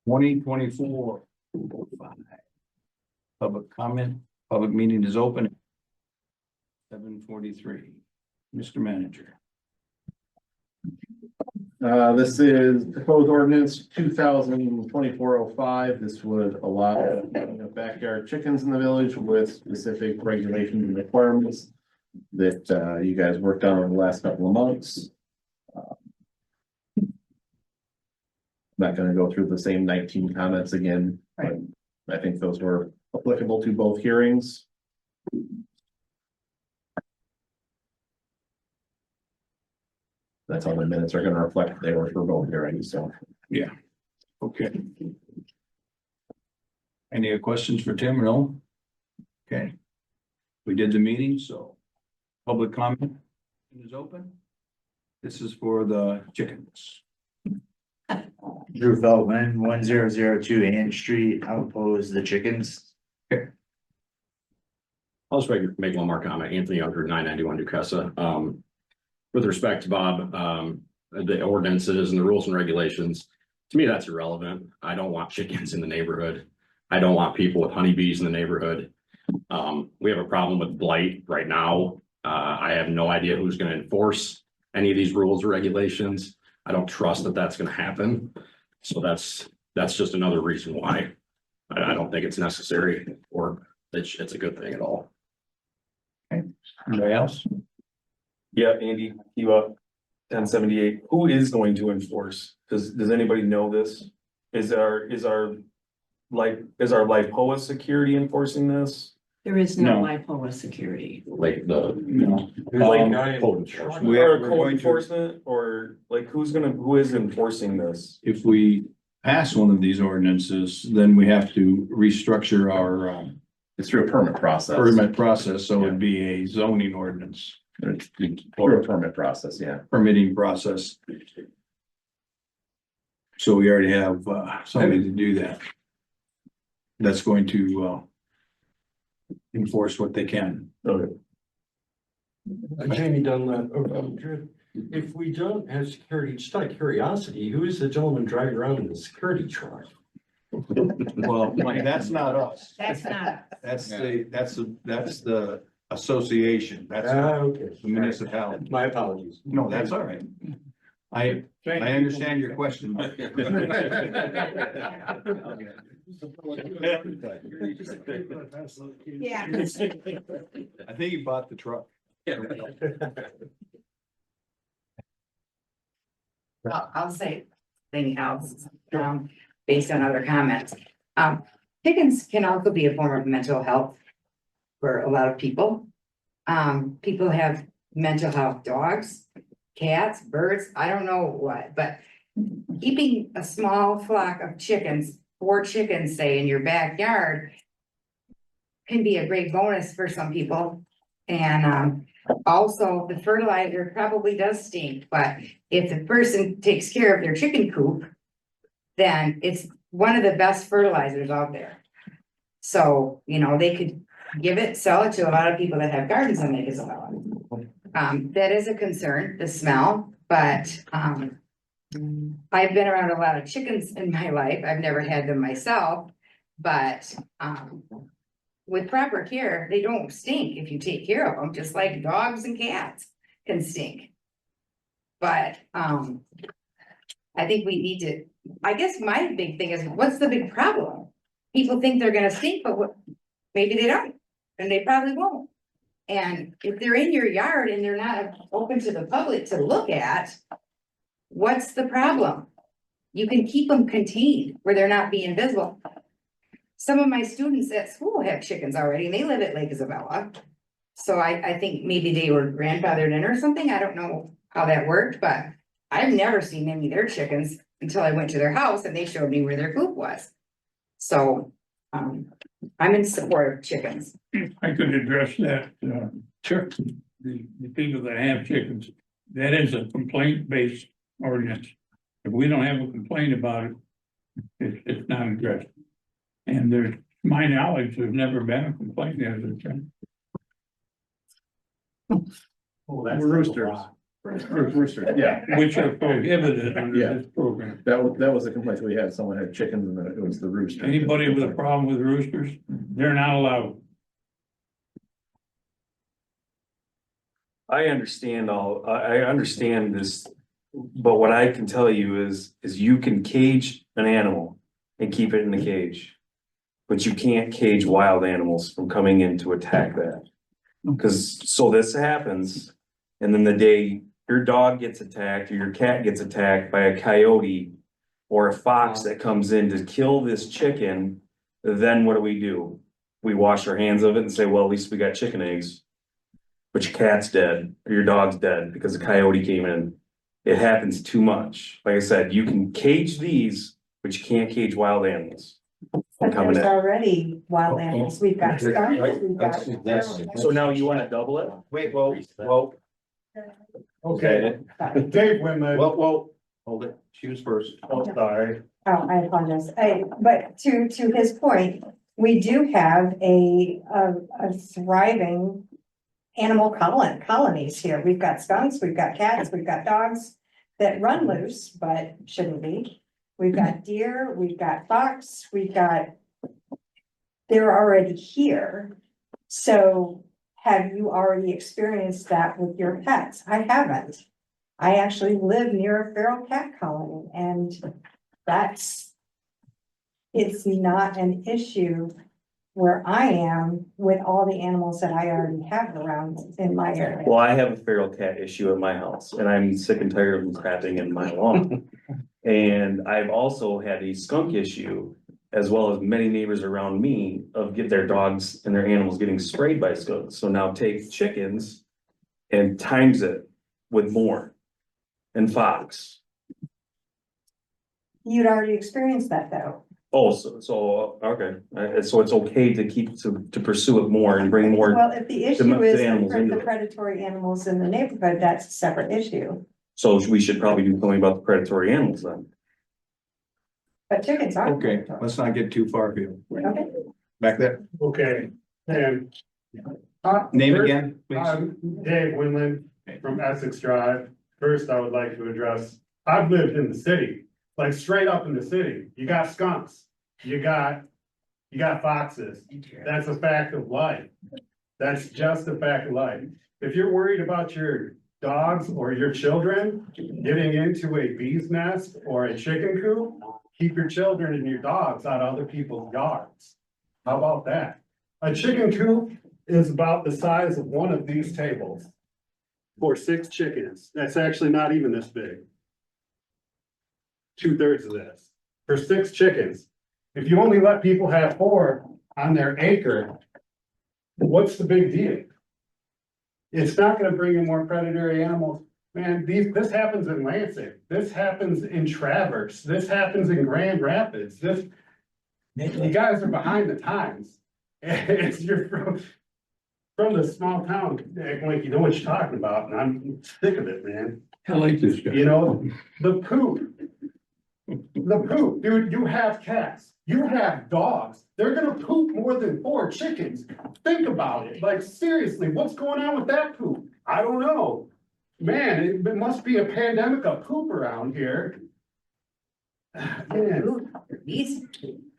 Twenty 24. Public comment, public meeting is open. 7:43. Mr. Manager. This is proposed ordinance 2024-05. This would allow backyard chickens in the village with specific regulations and requirements that you guys worked on in the last couple of months. Not gonna go through the same 19 comments again, but I think those were applicable to both hearings. That's how the minutes are gonna reflect they were for both hearings, so. Yeah. Okay. Any questions for Tim? No? Okay. We did the meeting, so public comment is open. This is for the chickens. Drew Feldman, 1002 Ann Street. I oppose the chickens. I'll just make one more comment. Anthony Younger, 991 Duquesa. With respect to Bob, the ordinances and the rules and regulations To me, that's irrelevant. I don't want chickens in the neighborhood. I don't want people with honeybees in the neighborhood. We have a problem with blight right now. I have no idea who's gonna enforce any of these rules or regulations. I don't trust that that's gonna happen. So that's just another reason why I don't think it's necessary or it's a good thing at all. Anybody else? Yeah, Andy, you up, 1078, who is going to enforce? Does anybody know this? Is our LIPOA security enforcing this? There is no No. LIPOA security. Like the. No. Code enforcement. We Or are, we're code going to, enforcement, or like who is enforcing this? if we pass one of these ordinances, then we have to restructure our It's through a permit process. permit process, so it'd be a zoning ordinance, Or a permit process, yeah. permitting process. So we already have somebody to do that. That's going to enforce what they can. Okay. Jamie done that. If we don't have security, just out of curiosity, who is the gentleman driving around in the security truck? Well, that's not us. That's not. That's the association. That's not Okay. the municipality. My apologies. No, that's all right. I understand your question. Yeah. I think he bought the truck. I'll say something else, based on other comments. Chickens can also be a form of mental health for a lot of people. People have mental health dogs, cats, birds, I don't know what, but keeping a small flock of chickens, 4 chickens, say, in your backyard can be a great bonus for some people. And, also the fertilizer probably does stink, but if the person takes care of their chicken coop, then it's one of the best fertilizers out there. So, they could give it, sell it to a lot of people that have gardens on Lake Isabella. That is a concern, the smell, but, I've been around a lot of chickens in my life. I've never had them myself, but, with proper care, they don't stink if you take care of them, just like dogs and cats can stink. But, I think we need to, I guess my big thing is, what's the big problem? People think they're gonna stink, but maybe they don't, and they probably won't. And if they're in your yard and they're not open to the public to look at, what's the problem? You can keep them contained where they're not being visible. Some of my students at school have chickens already, and they live at Lake Isabella. So I think maybe they were grandfathered in or something. I don't know how that worked, but I've never seen any of their chickens until I went to their house and they showed me where their coop was. So, I'm in support of chickens. I could address that, Sure. the people that have chickens, that is a complaint-based ordinance. If we don't have a complaint about it, it's not addressed. And there's, my knowledge, there's never been a complaint as of yet. Oh, that's Roosters. Rooster, yeah. Which are prohibited under Yeah. this program. That was the complaint we had. Someone had chickens and then it was the rooster. Anybody with a problem with roosters, they're not allowed. I understand I understand this, but what I can tell you is you can cage an animal and keep it in the cage. But you can't cage wild animals from coming in to attack that. So this happens, and then the day your dog gets attacked or your cat gets attacked by a coyote or a fox that comes in to kill this chicken, then what do? We wash our hands of it and say, well, at least we got chicken eggs. But your cat's dead or your dog's dead because a coyote came in. It happens too much. Like I said, you can cage these, but you can't cage wild animals. But Coming there's in. already wild animals, we've got skunks, we've got. So now you wanna double it? Wait, well, Okay, Dave Wimmer. well, hold it. She was first. Oh, sorry. Oh, I apologize. But to his point, we do have a thriving animal colonies here. We've got skunks, we've got cats, we've got dogs that run loose, but shouldn't be. we've got deer, we've got fox, they're already here. So have you already experienced that with your pets? I haven't. I actually live near a feral cat colony, and it's not an issue where I am with all the animals that I already have around in my area. Well, I have a feral cat issue at my house and I'm sick and tired of them crapping in my lawn. And I've also had a skunk issue, as well as many neighbors around me of get their dogs and their animals getting sprayed by skunks. So now take chickens and times it with more and fox. You'd already experienced that though. Oh, okay, so it's okay to keep, to pursue it more and bring more. Well, if the issue the is animals into the it. predatory animals in the neighborhood, that's a separate issue. So we should probably do something about the predatory animals then. But chickens aren't. Okay, predatory. let's not get too far afield. Okay. Back there, Okay, and. name again, please. I'm Dave Winland from Essex Drive. First, I would like to address, I've lived in the city, like straight up in the city. You got skunks, you got foxes. That's a fact of life. That's just a fact of life. If you're worried about your dogs or your children getting into a bee's nest or a chicken coop, keep your children and your dogs out of other people's yards. How about that? A chicken coop is about the size of one of these tables for 6 chickens. That's actually not even this big. 2/3 of this for 6 chickens. If you only let people have 4 on their acre, what's the big deal? It's not gonna bring in more predatory animals. Man, this happens in Lansing, this happens in Traverse, this happens in Grand Rapids, you guys are behind the times. You're from the small town, acting like you know what you're talking about, and I'm sick of it, man. I like this guy. You know, the poop, dude, you have cats, you have dogs, they're gonna poop more than 4 chickens. Think about it, like seriously, what's going on with that poop? I don't know. Man, it must be a pandemic of poop around here. Man.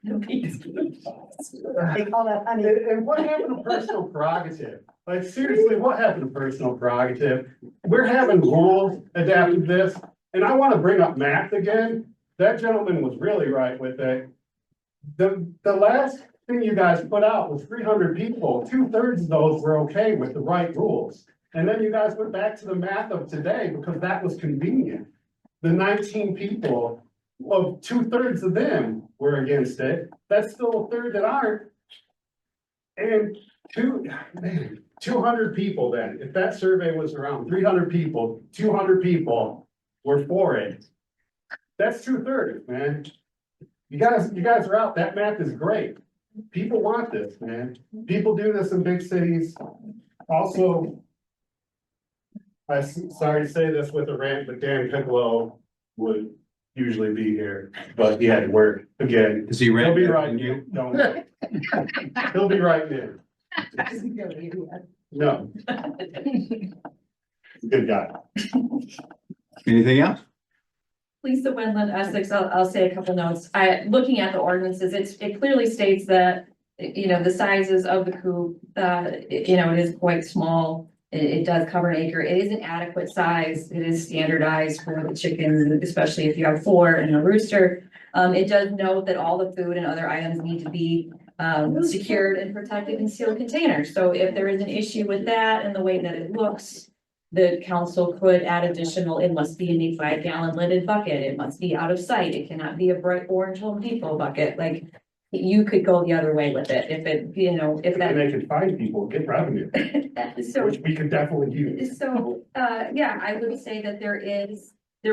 They call that honey. And what happened to personal prerogative? Like seriously, what happened to personal prerogative? We're having rules adapted to this, and I wanna bring up math again. That gentleman was really right with it. The last thing you guys put out was 300 people. 2/3 of those were okay with the right rules. And then you guys went back to the math of today because that was convenient. The 19 people, well, 2/3 of them were against it. That's still a third that aren't. And 200 people then, if that survey was around 300 people, 200 people were for it. That's 2/3, man. You guys are out. That math is great. People want this, man. People do this in big cities. Also, sorry to say this with a rant, but Dan Piccolo would usually be here, but he had to work again. Is he He'll be ranting right on here. you? Don't. He'll be right there. No. Good guy. Anything else? Lisa Wendland, Essex, I'll say a couple notes. Looking at the ordinances, it clearly states that, you know, the sizes of the coop, you know, it is quite small. It does cover an acre. It is an adequate size. It is standardized for the chickens, especially if you have 4 and a rooster. It does note that all the food and other items need to be secured and protected in sealed containers. So if there is an issue with that and the way that it looks, the council could add additional, it must be in a 5-gallon lidded bucket. It must be out of sight. It cannot be a bright orange Home Depot bucket. Like, you could go the other way with it if it, you know, if that. And they can find people, get revenue, So, which we could definitely use. so, yeah, I would say that there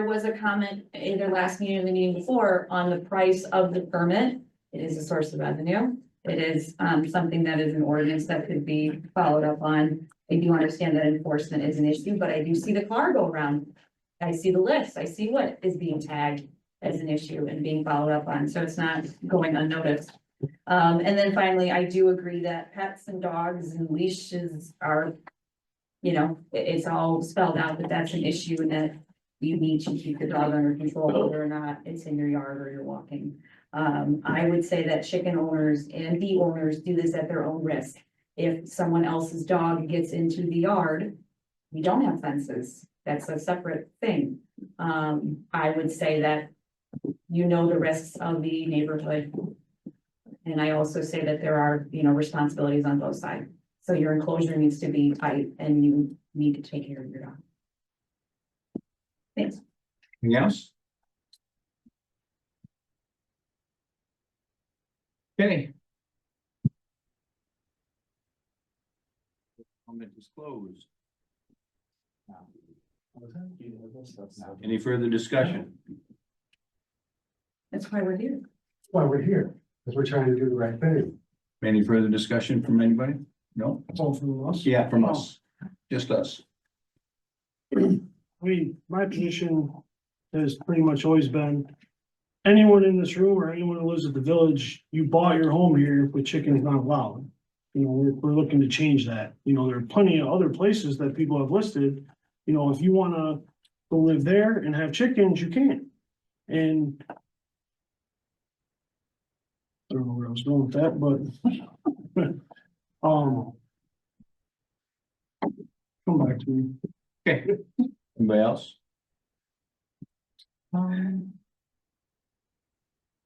was a comment in their last meeting and the meeting before on the price of the permit. It is a source of revenue. It is, something that is an ordinance that could be followed up on. I do understand that enforcement is an issue, but I do see the car go around. I see the list. I see what is being tagged as an issue and being followed up on, so it's not going unnoticed. And then finally, I do agree that pets and dogs and leashes are, you know, it's all spelled out that that's an issue and that you need to keep the dog under control, whether or not it's in your yard or you're walking. I would say that chicken owners and bee owners do this at their own risk. If someone else's dog gets into the yard, we don't have fences. That's a separate thing. I would say that you know the risks of the neighborhood. And I also say that there are, responsibilities on both sides. So your enclosure needs to be tight and you need to take care of your dog. Thanks. Anything else? Okay. Comment is closed. Any further discussion? That's why we're here. That's why we're here, because we're trying to do the right thing. Any further discussion from anybody? No? All from us. Yeah, from us, just us. I mean, my position has pretty much always been, anyone in this room or anyone who lives at the village, you bought your home here with chickens not allowed. We're looking to change that. There are plenty of other places that people have listed. If you wanna go live there and have chickens, you can. And I don't know where I was going with that, but come back to me. Okay. Anybody else?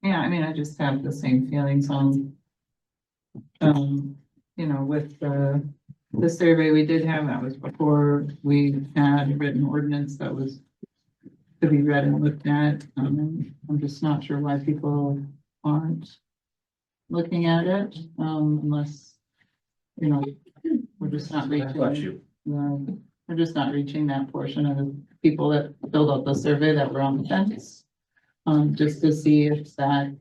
Yeah, I mean, I just have the same feelings on, with the survey we did have, that was before we had a written ordinance that was to be read and looked at. I'm just not sure why people aren't looking at it, unless, we're just not reaching. We're just not reaching that portion of the people that filled out the survey that were on the fence. Just to see if those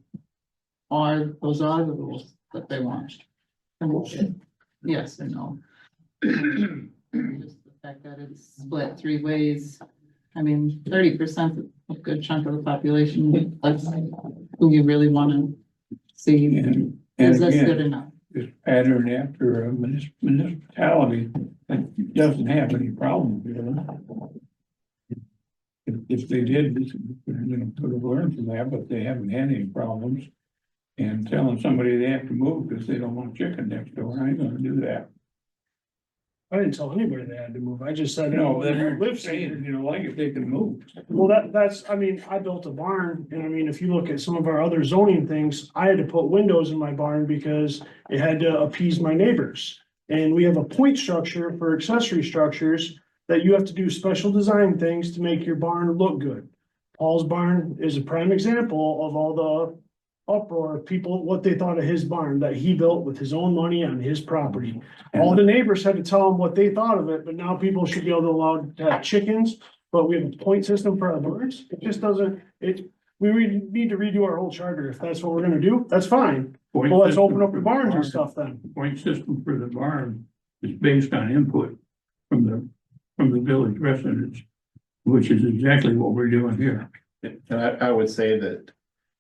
are the rules that they want. And yes or no. Just the fact that it's split 3 ways. I mean, 30%, a good chunk of the population, that's who you really want to see. And Is this again, good enough? It's patterned after a municipality that doesn't have any problems, If they did, could have learned from that, but they haven't had any problems. And telling somebody they have to move because they don't want chicken next door, I ain't gonna do that. I didn't tell anybody they had to move. I just said. No, they're live saying, like if they can move. Well, I built a barn, and I mean, if you look at some of our other zoning things, I had to put windows in my barn because it had to appease my neighbors. And we have a point structure for accessory structures that you have to do special design things to make your barn look good. Paul's barn is a prime example of all the uproar of people, what they thought of his barn that he built with his own money on his property. All the neighbors had to tell him what they thought of it, but now people should be able to allow to have chickens, but we have a point system for our birds. It just doesn't, we need to redo our whole charter. If that's what we're gonna do, that's fine. Well, let's open up the barns and stuff then. Point system for the barn is based on input from the village residents, which is exactly what we're doing here. And I would say that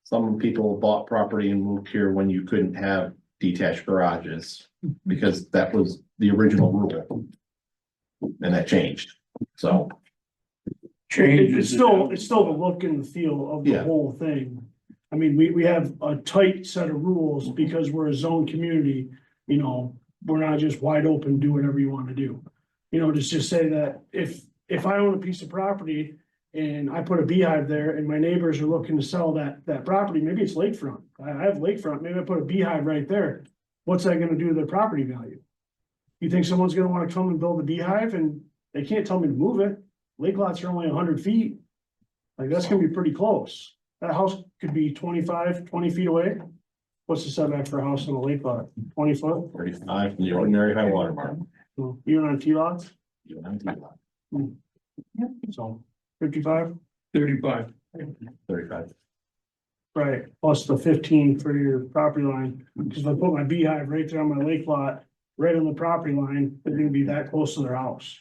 some people bought property and moved here when you couldn't have detached garages, because that was the original rule. And that changed, so. It's still the look and the feel of the whole thing. I mean, we have a tight set of rules because we're a zone community, we're not just wide open, do whatever you want to do. Just say that if I own a piece of property and I put a beehive there and my neighbors are looking to sell that property, maybe it's lakefront. I have lakefront, maybe I put a beehive right there. What's that gonna do to their property value? You think someone's gonna wanna come and build a beehive and they can't tell me to move it? Lake lots are only 100 feet. Like, that's gonna be pretty close. That house could be 20 feet away. What's the setback for a house on a lake lot? 20 foot? 35 from the ordinary high water mark. Even on T lots? Even on T-lot. So 55? 35. 35. Right, plus the 15 for your property line, because if I put my beehive right there on my lake lot, right on the property line, they're gonna be that close to their house.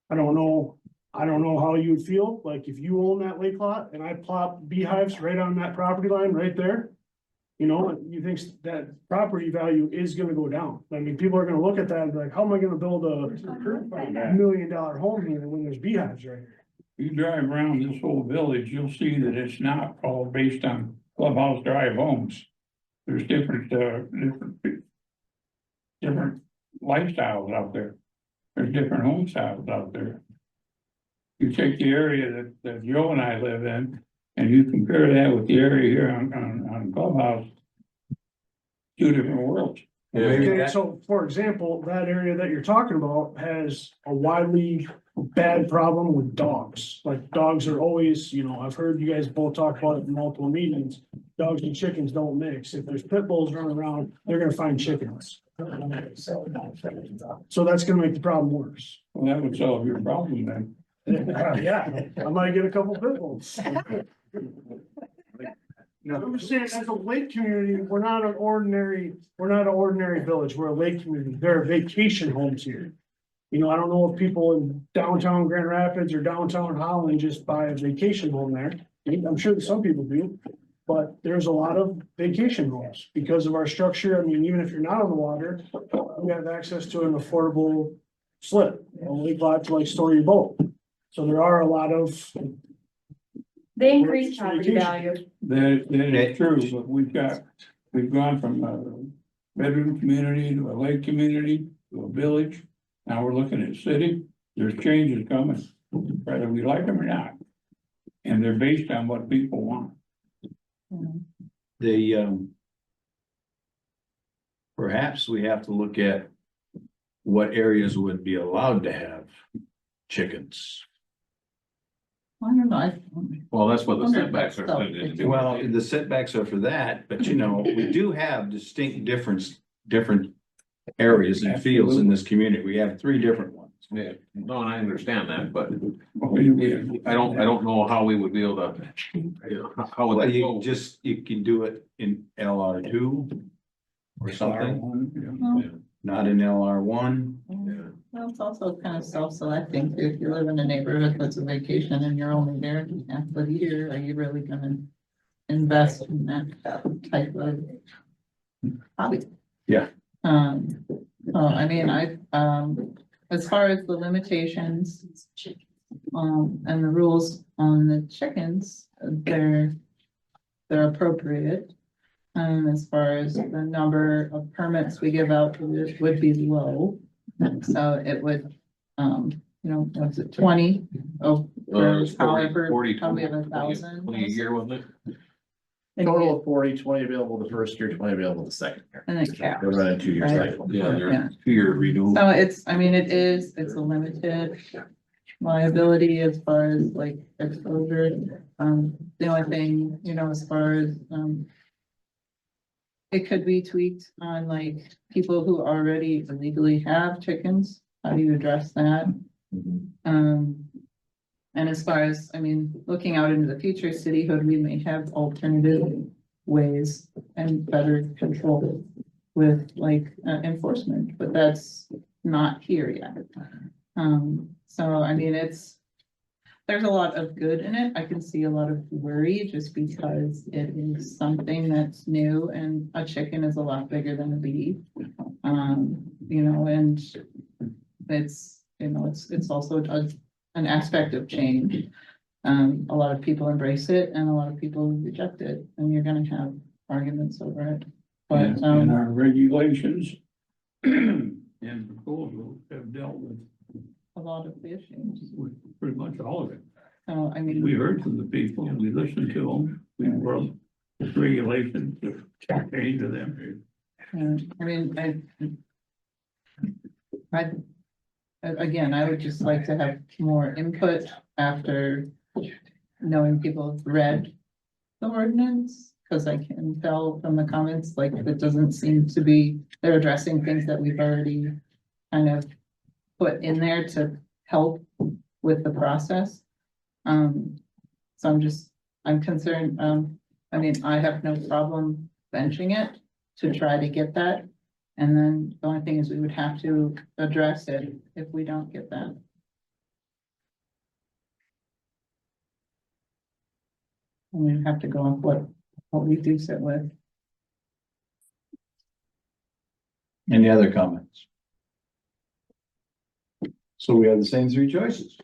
I don't know how you would feel, like if you own that lake lot and I plop beehives right on that property line right there. You know, you think that property value is gonna go down. I mean, people are gonna look at that and be like, how am I gonna build $1 million home here when there's beehives right here? You drive around this whole village, you'll see that it's not all based on clubhouse drive homes. There's different lifestyles out there. There's different home styles out there. You take the area that Joe and I live in, and you compare that with the area here on Clubhouse. Two different worlds. Okay, so for example, that area that you're talking about has a widely bad problem with dogs. Like dogs are always, you know, I've heard you guys both talk about it in multiple meetings. Dogs and chickens don't mix. If there's pit bulls running around, they're gonna find chickens. So that's gonna make the problem worse. Well, that would solve your problem then. Yeah, I might get a couple pit bulls. No, I'm just saying, as a lake community, we're not an ordinary village, we're a lake community, there are vacation homes here. You know, I don't know if people in downtown Grand Rapids or downtown Holland just buy a vacation home there. I'm sure that some people do, but there's a lot of vacation homes because of our structure. I mean, even if you're not on the water, you have access to an affordable slip, a lake lot to like store your boat. So there are a lot of. They increase property value. That is true, but we've gone from a bedroom community to a lake community to a village. Now we're looking at city. There's changes coming, whether we like them or not. And they're based on what people want. Perhaps we have to look at what areas would be allowed to have chickens. I don't know, Well, that's what the setbacks are. intended to do. Well, the setbacks are for that, but you know, we do have distinct different areas and fields in this community. We have 3 different ones. Yeah, no, and I understand that, but I don't know how we would be able to, you know, how would. Well, that you go? can do it in LR2 or something, Well, not in LR1. well, it's also kind of self-selecting. If you live in a neighborhood that's a vacation and you're only there half the year, are you really gonna invest in that type of hobby? Yeah. Well, I mean, as far as the limitations, and the rules on the chickens, they're appropriate. As far as the number of permits we give out, it would be low. So it would, you know, what's it, 20? Oh, however, 40, probably 20, 1,000. 20 a year, wasn't it? Total of 40, 20 available the first year, 20 available the second year. And then cap. They're running 2-year Right. cycle. Yeah, Yeah. 2-year renewal. So it's a limited liability as far as like exposure. The only thing, you know, as far as, it could be tweaked on like people who already illegally have chickens. How do you address that? And as far as, I mean, looking out into the future, cityhood, we may have alternative ways and better control with like enforcement, but that's not here yet. So I mean, there's a lot of good in it. I can see a lot of worry just because it is something that's new and a chicken is a lot bigger than a bee. You know, and it's, you know, it's also an aspect of change. A lot of people embrace it and a lot of people reject it, and you're gonna have arguments over it. But, And our regulations and proposals have dealt with a lot of the issues. pretty much all of it. So, I mean. We heard from the people, we listened to them, we wrote regulations to change to them. I mean, again, I would just like to have more input after knowing people have read the ordinance, because I can tell from the comments, like, it doesn't seem to be, they're addressing things that we've already kind of put in there to help with the process. So I'm concerned, I mean, I have no problem benching it to try to get that. And then the only thing is we would have to address it if we don't get that. And we'd have to go on what we do sit with. Any other comments? So we have the same three choices.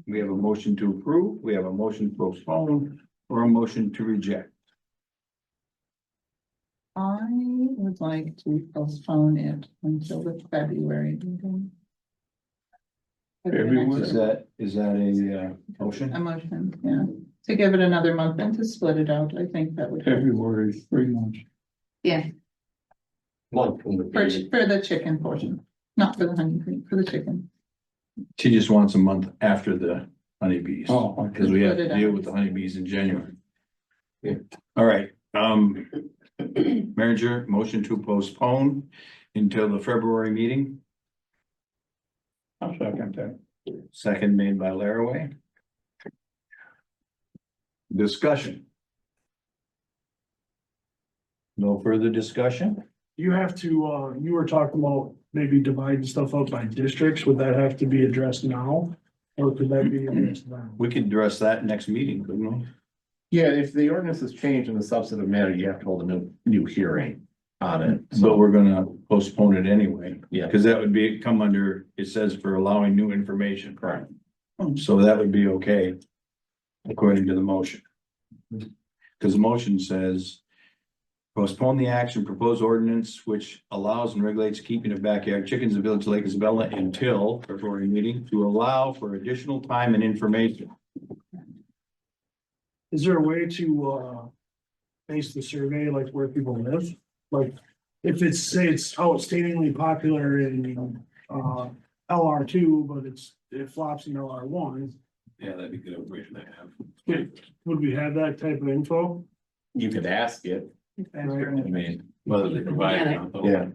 We have a motion to approve, we have a motion to postpone, or a motion to reject. I would like to postpone it until the February meeting. Is that a motion? A motion, yeah, to give it another month and to split it out, I think that would. February, 3 months. Yeah, Month from the for, beginning. for the chicken portion, not for the honey, for the chicken. She just wants a month after the honeybees. Oh, okay. Because we have Split to it deal out. with the honeybees in January. Yeah. All right, manager, motion to postpone until the February meeting, I'll second that. second made by Laraway. Discussion. No further discussion? You have to, you were talking about maybe dividing stuff up by districts. Would that have to be addressed now? Or could that be addressed now? We can address that next meeting, couldn't we? Yeah, if the ordinance is changed in the substantive matter, you have to hold a new hearing on it. But we're gonna postpone it anyway. Yeah. Because that would be, come under, it says for allowing new information. Correct. So that would be okay. According to the motion. Because the motion says. Postpone the action, proposed ordinance which allows and regulates keeping of backyard chickens in the village of Lake Isabella until February meeting to allow for additional time and information. Is there a way to, base the survey like where people live? Like, if it's, say it's outstandingly popular in, LR2, but it flops in LR1, Yeah, that'd be good information to have. would we have that type of info? You could ask it. I mean, whether they provide it or not. Yeah.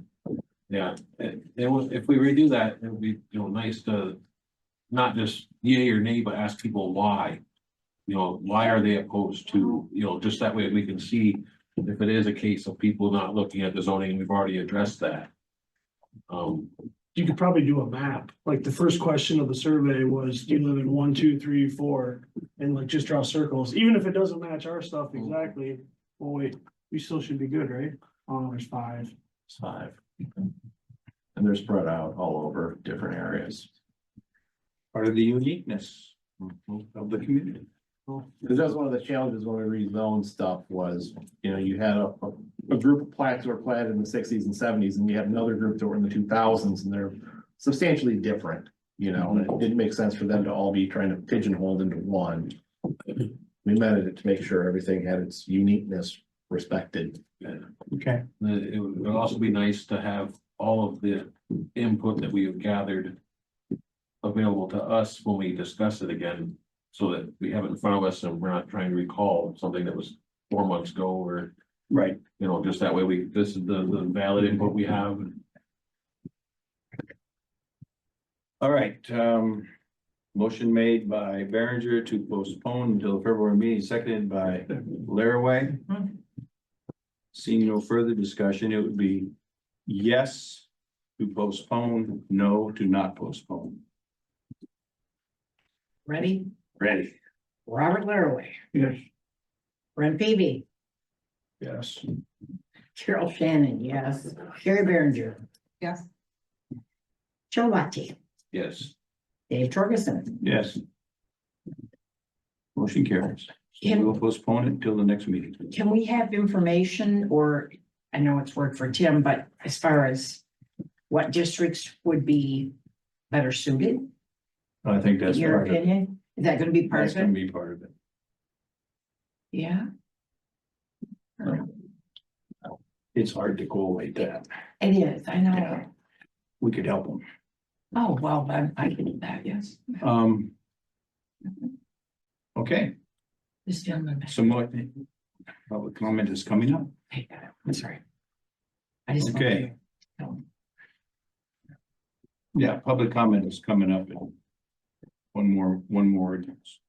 Yeah, it was, if we redo that, it would be, nice to not just yay or nay, but ask people why. Why are they opposed to, just that way we can see if it is a case of people not looking at the zoning, we've already addressed that. You could probably do a map, like the first question of the survey was, do you live in 1, 2, 3, 4? And like just draw circles, even if it doesn't match our stuff exactly, well, wait, we still should be good, right? Oh, there's 5. It's 5. And they're spread out all over different areas. Part of the uniqueness of the community. Because that's one of the challenges when we rezone stuff was, you had a group of plats that were platted in the 60s and 70s, and you had another group that were in the 2000s, and they're substantially different. And it didn't make sense for them to all be trying to pigeonhole into one. We meant it to make sure everything had its uniqueness respected. Okay. It would also be nice to have all of the input that we have gathered available to us when we discuss it again, so that we have it in front of us and we're not trying to recall something that was 4 months ago or, Right. just that way this is the valid input we have. All right, motion made by Behringer to postpone until the February meeting, seconded by Laraway. Seeing no further discussion, it would be yes to postpone, no to not postpone. Ready? Ready. Robert Laraway, Yes. Brent Peavy, Yes. Carol Shannon, yes. Sherry Berenger, Yes, Joe Latte, Yes. Dave Torgerson. Yes. Motion carries. We'll postpone it until the next meeting. Can we have information, or I know it's work for Tim, but as far as what districts would be better suited, I think in that's your part of it. opinion? Is that gonna be part That's of gonna it? be part of it. Yeah. It's hard to collate that. It is, I know. Yeah. We could help them. Oh, well, I can do that, yes. Okay, This gentleman. so more public comment is coming up. Hey, I'm sorry. I just. Okay. Yeah, public comment is coming up. in One more ordinance.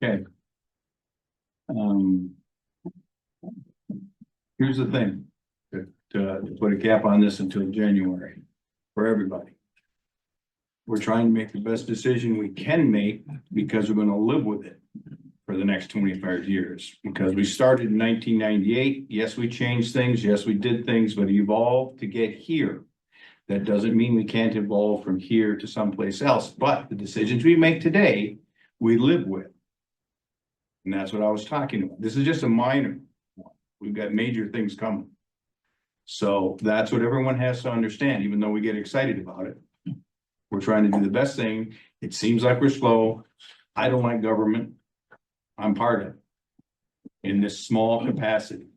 Okay. Here's the thing, to put a cap on this until January for everybody. We're trying to make the best decision we can make because we're gonna live with it for the next 25 years, because we started in 1998. Yes, we changed things. Yes, we did things, but evolved to get here. That doesn't mean we can't evolve from here to someplace else, but the decisions we make today, we live with. And that's what I was talking about. This is just a minor one. We've got major things coming. So that's what everyone has to understand, even though we get excited about it. We're trying to do the best thing. It seems like we're slow. I don't like government. I'm part of it in this small capacity,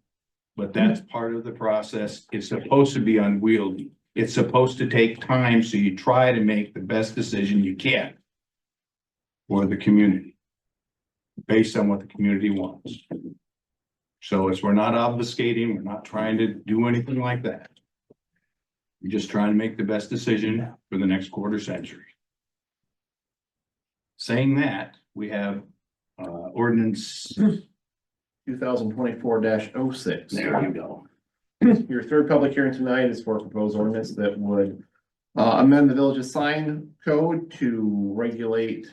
but that's part of the process. It's supposed to be unwieldy. It's supposed to take time, so you try to make the best decision you can for the community based on what the community wants. So as we're not obfuscating, we're not trying to do anything like that. We're just trying to make the best decision for the next quarter century. Saying that, we have ordinance. 2024-06. There you go. Your third public hearing tonight is for a proposed ordinance that would amend the village's sign code to regulate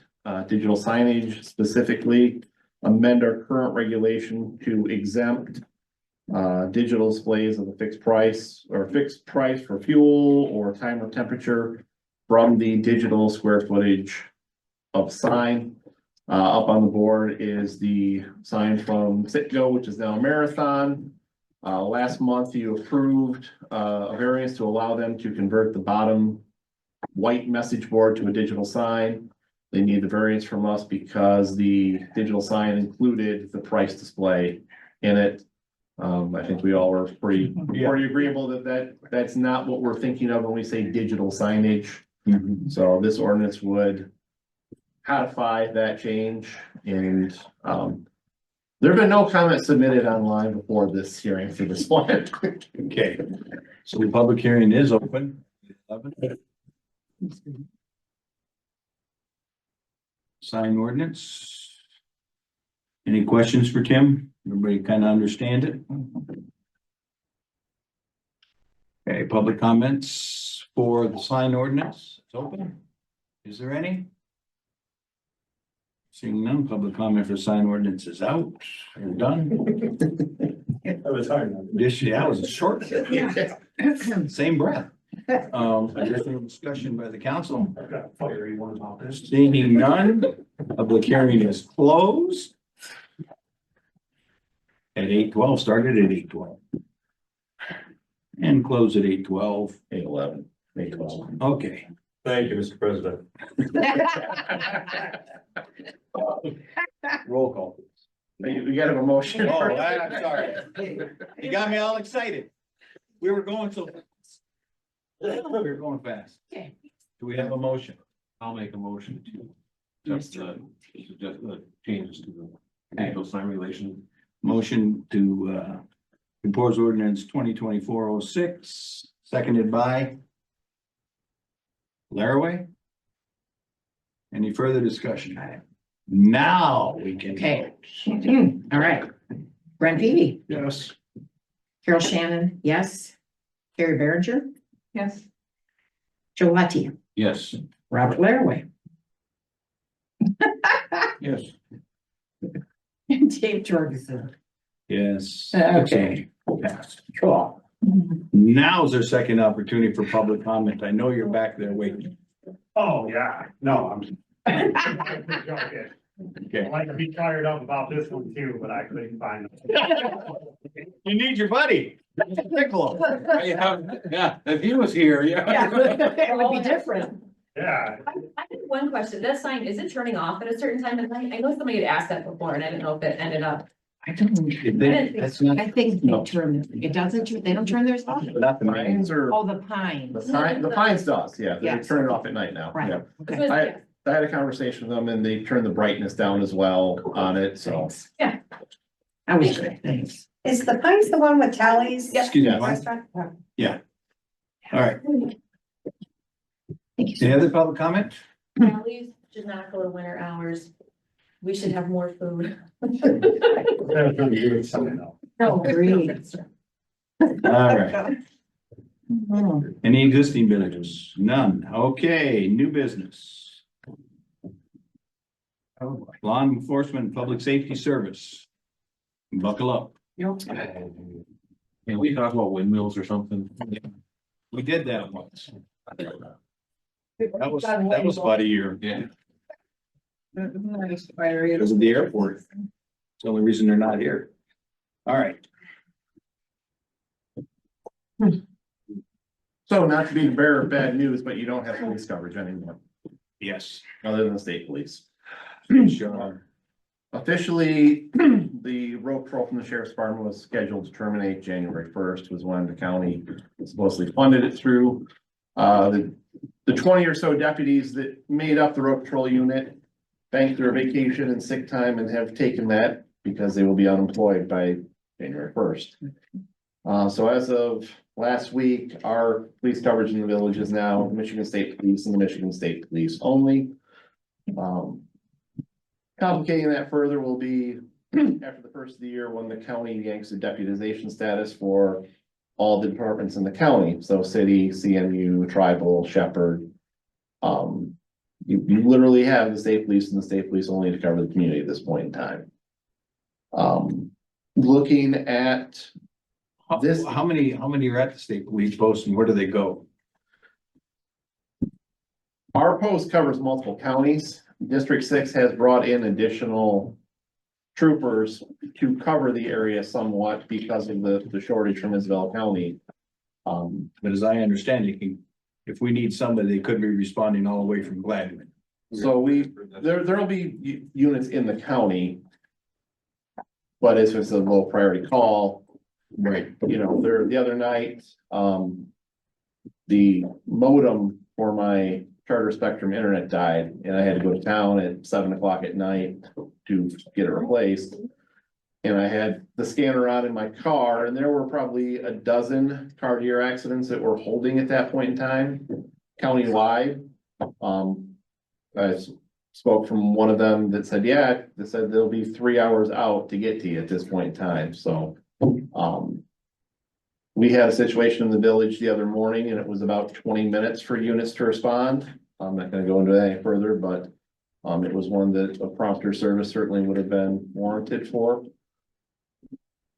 digital signage, specifically amend our current regulation to exempt digital displays of a fixed price for fuel or time or temperature from the digital square footage of sign. Up on the board is the sign from Citgo, which is now Marathon. Last month you approved a variance to allow them to convert the bottom white message board to a digital sign. They need the variance from us because the digital sign included the price display in it. I think we all were pretty agreeable that that's not what we're thinking of when we say digital signage. So this ordinance would codify that change, and there have been no comments submitted online before this hearing for this one. Okay, so the public hearing is open. Sign ordinance. Any questions for Kim? Everybody kind of understand it? Okay, public comments for the sign ordinance. It's open. Is there any? Seeing none, public comment for sign ordinance is out. We're done. That was hard. That was a short. Same breath. Additional discussion by the council. I've got a fiery one about this. Seeing none, public hearing is closed. At 8:12, started at 8:12. And closed at 8:12. 8:11. 8:12. Okay. Thank you, Mr. President. Roll call. We got a motion. Oh, I'm sorry. You got me all excited. We were going so fast. We were going fast. Okay. Do we have a motion? I'll make a motion to just suggest the changes to the digital sign regulation. Motion to propose ordinance 2024-06, seconded by Laraway. Any further discussion? Now we can. Okay. All right. Brent Peavy, Yes. Carol Shannon, yes. Carrie Behringer, Yes. Joe Latte, Yes. Robert Laraway, Yes. and Dave Jorgensen. Yes. Okay. Passed. Cool. Now's our second opportunity for public comment. I know you're back there waiting. Oh, yeah. No, I'm. joking. Okay. I like to be fired up about this one too, but I couldn't find it. You need your buddy. Piccolo. Yeah, if he was here, Yeah, it would be different. Yeah. I have one question. That sign, is it turning off at a certain time of night? I know somebody had asked that before and I didn't know if it ended up. I don't know. That's not, I think they turn, it doesn't, they don't turn theirs off. not the main. Pines or Oh, the pines. the pines does, yeah. They Yes. turn it off at night now. Right. Yeah. Okay. I had a conversation with them and they turned the brightness down as well on it, so. Thanks. Yeah. I was good, thanks. Is the Pines the one with Tally's? Excuse me. Mike. Restaurant? Oh. All right. Thank you. Any other public comment? Rallies should not go to winter hours. We should have more food. No, agreed. All right. Any existing visitors? None. Okay, new business. Law enforcement, and public safety service. Buckle up. Can we talk about windmills or something? We did that once. That was about a year. Yeah. Because of the airport. It's the only reason they're not here. All right. So not to be the bearer of bad news, but you don't have police coverage anymore, Yes. other than the state police. Sure. Officially, the road patrol from the sheriff's department was scheduled to terminate January first, was when the county supposedly funded it through. The 20 or so deputies that made up the road patrol unit banked their vacation and sick time and have taken that because they will be unemployed by January first. So as of last week, our police coverage in the village is now Michigan State Police and the Michigan State Police only. Complicating that further will be after the first of the year when the county yanks the deputization status for all the departments in the county. So city, CMU, tribal, Shepherd. You literally have the state police and the state police only to cover the community at this point in time. Looking at this, How many are at the state police post and where do they go? our post covers multiple counties. District 6 has brought in additional troopers to cover the area somewhat because of the shortage from Isabella County. But as I understand it, if we need somebody, they could be responding all the way from Gladwin. So there'll be units in the county. But if it's a low priority call, Right. you know, the other night, the modem for my Charter Spectrum internet died and I had to go to town at 7 o'clock at night to get it replaced. And I had the scanner on in my car and there were probably a dozen car gear accidents that were holding at that point in time, countywide. I spoke from one of them that said, yeah, they said they'll be 3 hours out to get to you at this point in time, so. We had a situation in the village the other morning and it was about 20 minutes for units to respond. I'm not gonna go into that any further, but it was one that a prompter service certainly would have been warranted for.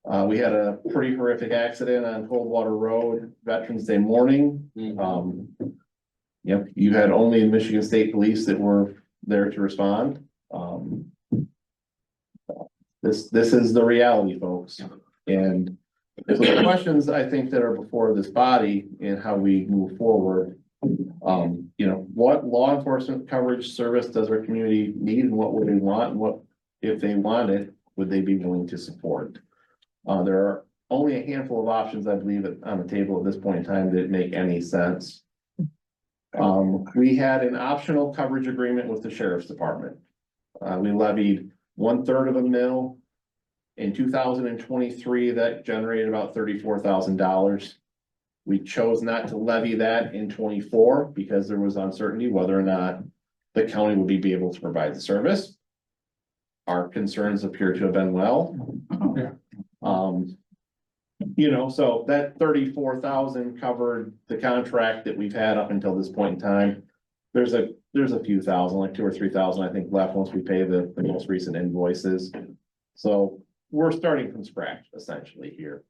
We had a pretty horrific accident on Coldwater Road, Veterans Day morning. Yep, you had only Michigan State Police that were there to respond. This is the reality, folks, and so the questions I think that are before this body and how we move forward. You know, what law enforcement coverage service does our community need and what would they want? And what, if they want it, would they be willing to support? There are only a handful of options, I believe, on the table at this point in time that make any sense. We had an optional coverage agreement with the sheriff's department. We levied 1/3 of a mil. In 2023, that generated about $34,000. We chose not to levy that in 24 because there was uncertainty whether or not the county would be able to provide the service. Our concerns appear to have been well. You know, so that 34,000 covered the contract that we've had up until this point in time. There's a few thousand, like 2,000 or 3,000, I think, left once we pay the most recent invoices. So we're starting from scratch essentially here.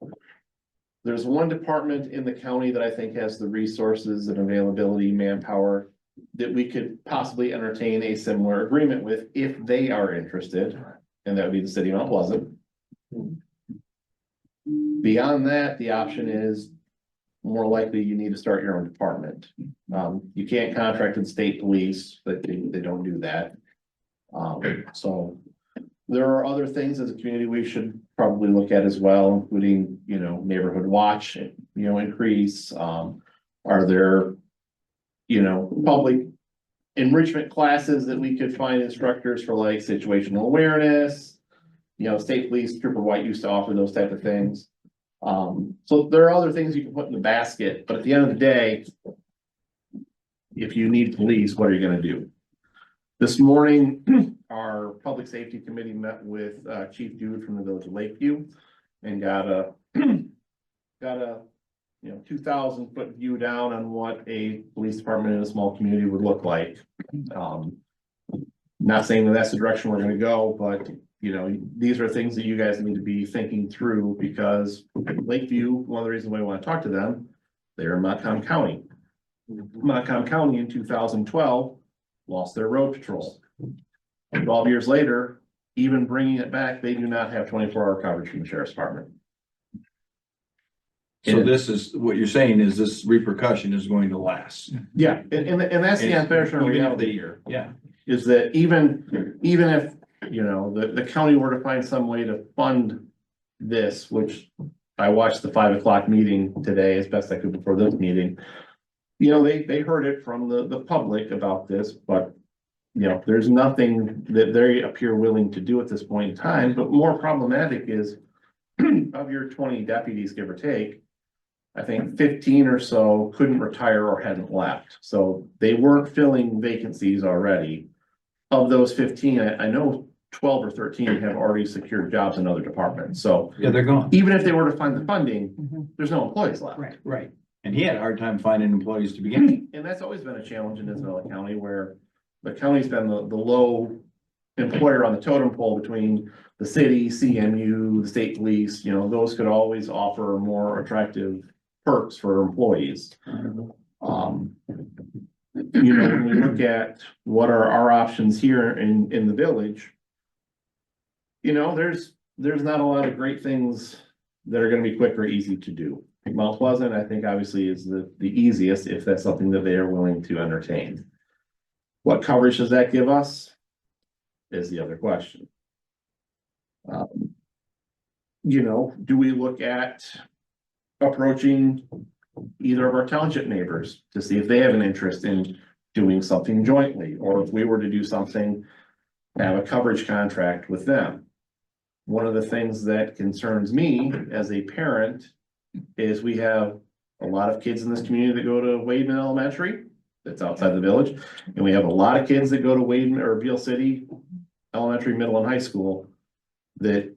There's one department in the county that I think has the resources and availability, manpower, that we could possibly entertain a similar agreement with if they are interested, and that would be the city of Mount Pleasant. Beyond that, the option is more likely you need to start your own department. You can't contract with state police, but they don't do that. So there are other things as a community we should probably look at as well, including, you know, neighborhood watch, you know, increase. Are there, you know, public enrichment classes that we could find instructors for, like situational awareness? You know, state police, Trooper White used to offer those type of things. So there are other things you can put in the basket, but at the end of the day, if you need police, what are you gonna do? This morning, our public safety committee met with Chief Dude from the village of Lakeview and got a you know, 2,000-foot view down on what a police department in a small community would look like. Not saying that that's the direction we're gonna go, but you know, these are things that you guys need to be thinking through because Lakeview, one of the reasons why I want to talk to them, they're in Montcalm County. Montcalm County in 2012 lost their road patrol. 12 years later, even bringing it back, they do not have 24-hour coverage from the sheriff's department. So this is, what you're saying is this repercussion is going to last. Yeah, and that's the unfortunate Even if reality year, yeah. is that even if, you know, the county were to find some way to fund this, which I watched the 5 o'clock meeting today as best I could before this meeting. You know, they heard it from the public about this, but you know, there's nothing that they appear willing to do at this point in time, but more problematic is of your 20 deputies, give or take, I think 15 or so couldn't retire or hadn't left. So they weren't filling vacancies already. Of those 15, I know 12 or 13 have already secured jobs in other departments. So Yeah, they're gone. even if they were to find the funding, there's no employees left. Right. Right. And he had a hard time finding employees to begin with. And that's always been a challenge in Isabella County where the county's been the low employer on the totem pole between the city, CMU, the state police, you know, those could always offer more attractive perks for employees. You know, when we look at what are our options here in the village, you know, there's not a lot of great things that are gonna be quick or easy to do. Mount Pleasant, I think obviously is the easiest if that's something that they are willing to entertain. What coverage does that give us? Is the other question. You know, do we look at approaching either of our township neighbors to see if they have an interest in doing something jointly, or if we were to do something, have a coverage contract with them? One of the things that concerns me as a parent is we have a lot of kids in this community that go to Wademan Elementary, that's outside the village, and we have a lot of kids that go to Wademan or Beale City Elementary, Middle, and High School that,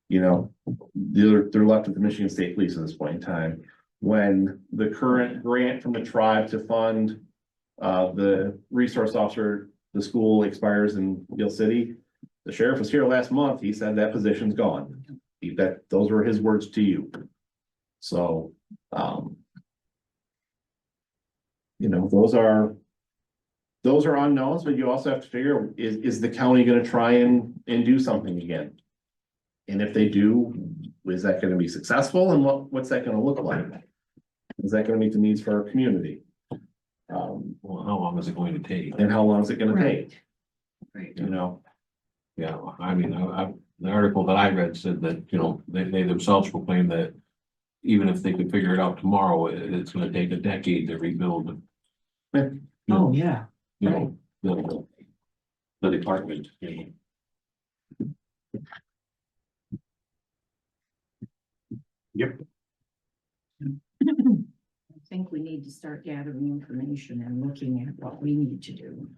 you know, they're left with the Michigan State Police at this point in time. When the current grant from the tribe to fund the resource officer, the school expires in Beale City, the sheriff was here last month, he said that position's gone. Those were his words to you. So, you know, those are unknowns, but you also have to figure, is the county gonna try and do something again? And if they do, is that gonna be successful, and what's that gonna look like? Is that gonna meet the needs for our community? Well, how long is it going to take? And how long is it gonna take? Right. You know, Yeah, I mean, the article that I read said that, you know, they themselves proclaim that even if they could figure it out tomorrow, it's gonna take a decade to rebuild. Oh, yeah. You know, the department, you know. Yep. I think we need to start gathering information and looking at what we need to do.